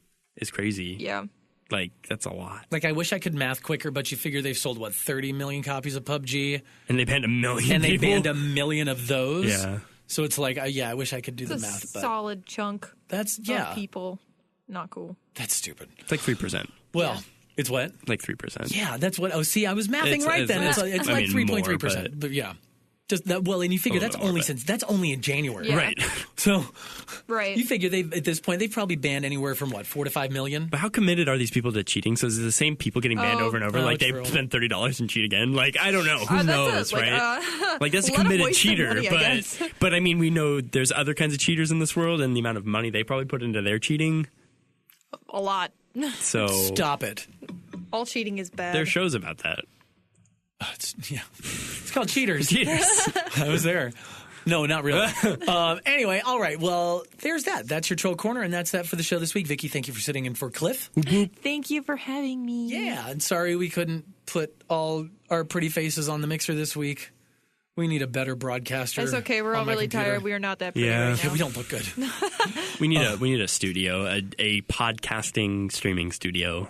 crazy. Yeah. Like that's a lot. Like, I wish I could math quicker, but you figure they've sold, 30 million copies of PUBG? And they banned 1 million And they people. banned 1 million of those? Yeah. So it's like, I wish I could do It's the a math, but solid chunk that's, of people. Not cool. that's stupid. It's like 3%. Well, Yeah. it's what? Like 3%. Yeah, that's what. Oh, see, I was mathing It's- right it's- then. It's, it's- like I mean, 3.3%. more, But yeah. Just that, well, and you figure A that's little only more, but- that's only in January. Yeah. Right. So Right. you figure at this point they've probably banned anywhere from 4 to 5 million. But how committed are these people to cheating? So is it the same people getting banned Oh. over and over? Oh, like they true. spend $30 and cheat again? Like I don't know. Who That's knows, like, right? Like that's a a lot of committed wasted cheater. money, I guess. but I mean, we know there's other kinds of cheaters in this world, and the amount of money they probably put into their cheating. a lot. So Stop it. All cheating is bad. there are shows about that. It's called Cheaters. Cheaters. I was there. No, not really. Anyway, all right. Well, there's that. That's your troll corner, and that's that for the show this week. Vicky, thank you for sitting in for Cliff. Thank you for having me. Yeah, and sorry we couldn't put all our pretty faces on the mixer this week. We need a better broadcaster. It's okay. We're all on my really computer. tired. We are not that pretty Yeah. right Yeah, now. we don't look good. we need a studio, a podcasting streaming studio.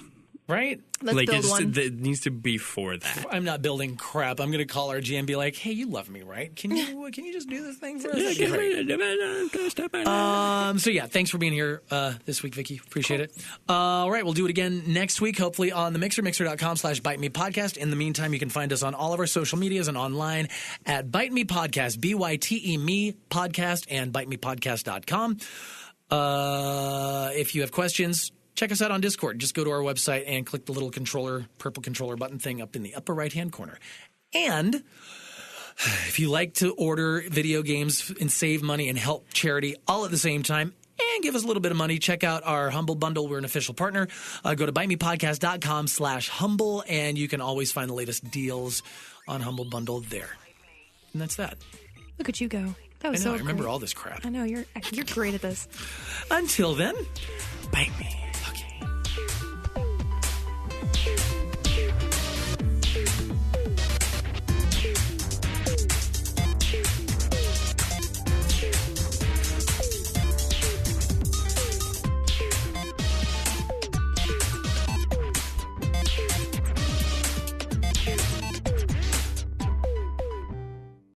Right? Let's like build one. it needs to be for that. I'm not building crap. I'm going to call our GM and be like, "Hey, you love me, right? Can you just do this thing for us?" That'd be great. So yeah, thanks for being here this week, Vicky. Appreciate it. All right, we'll do it again next week, hopefully on the Mixer, mixer.com/BiteMePodcast. In the meantime, you can find us on all of our social medias and online at Bite Me Podcast, BYTE Me Podcast, and BiteMePodcast.com. If you have questions, check us out on Discord. Just go to our website and click the little purple controller button thing up in the upper right-hand corner. And if you like to order video games and save money and help charity all at the same time and give us a little bit of money, check out our Humble Bundle. We're an official partner. Go to bitemepodcast.com/humble, and you can always find the latest deals on Humble Bundle there. And that's that. Look at you go. That was I know, so I remember great. all this crap. I know, you're great at this. Until then, Bite me.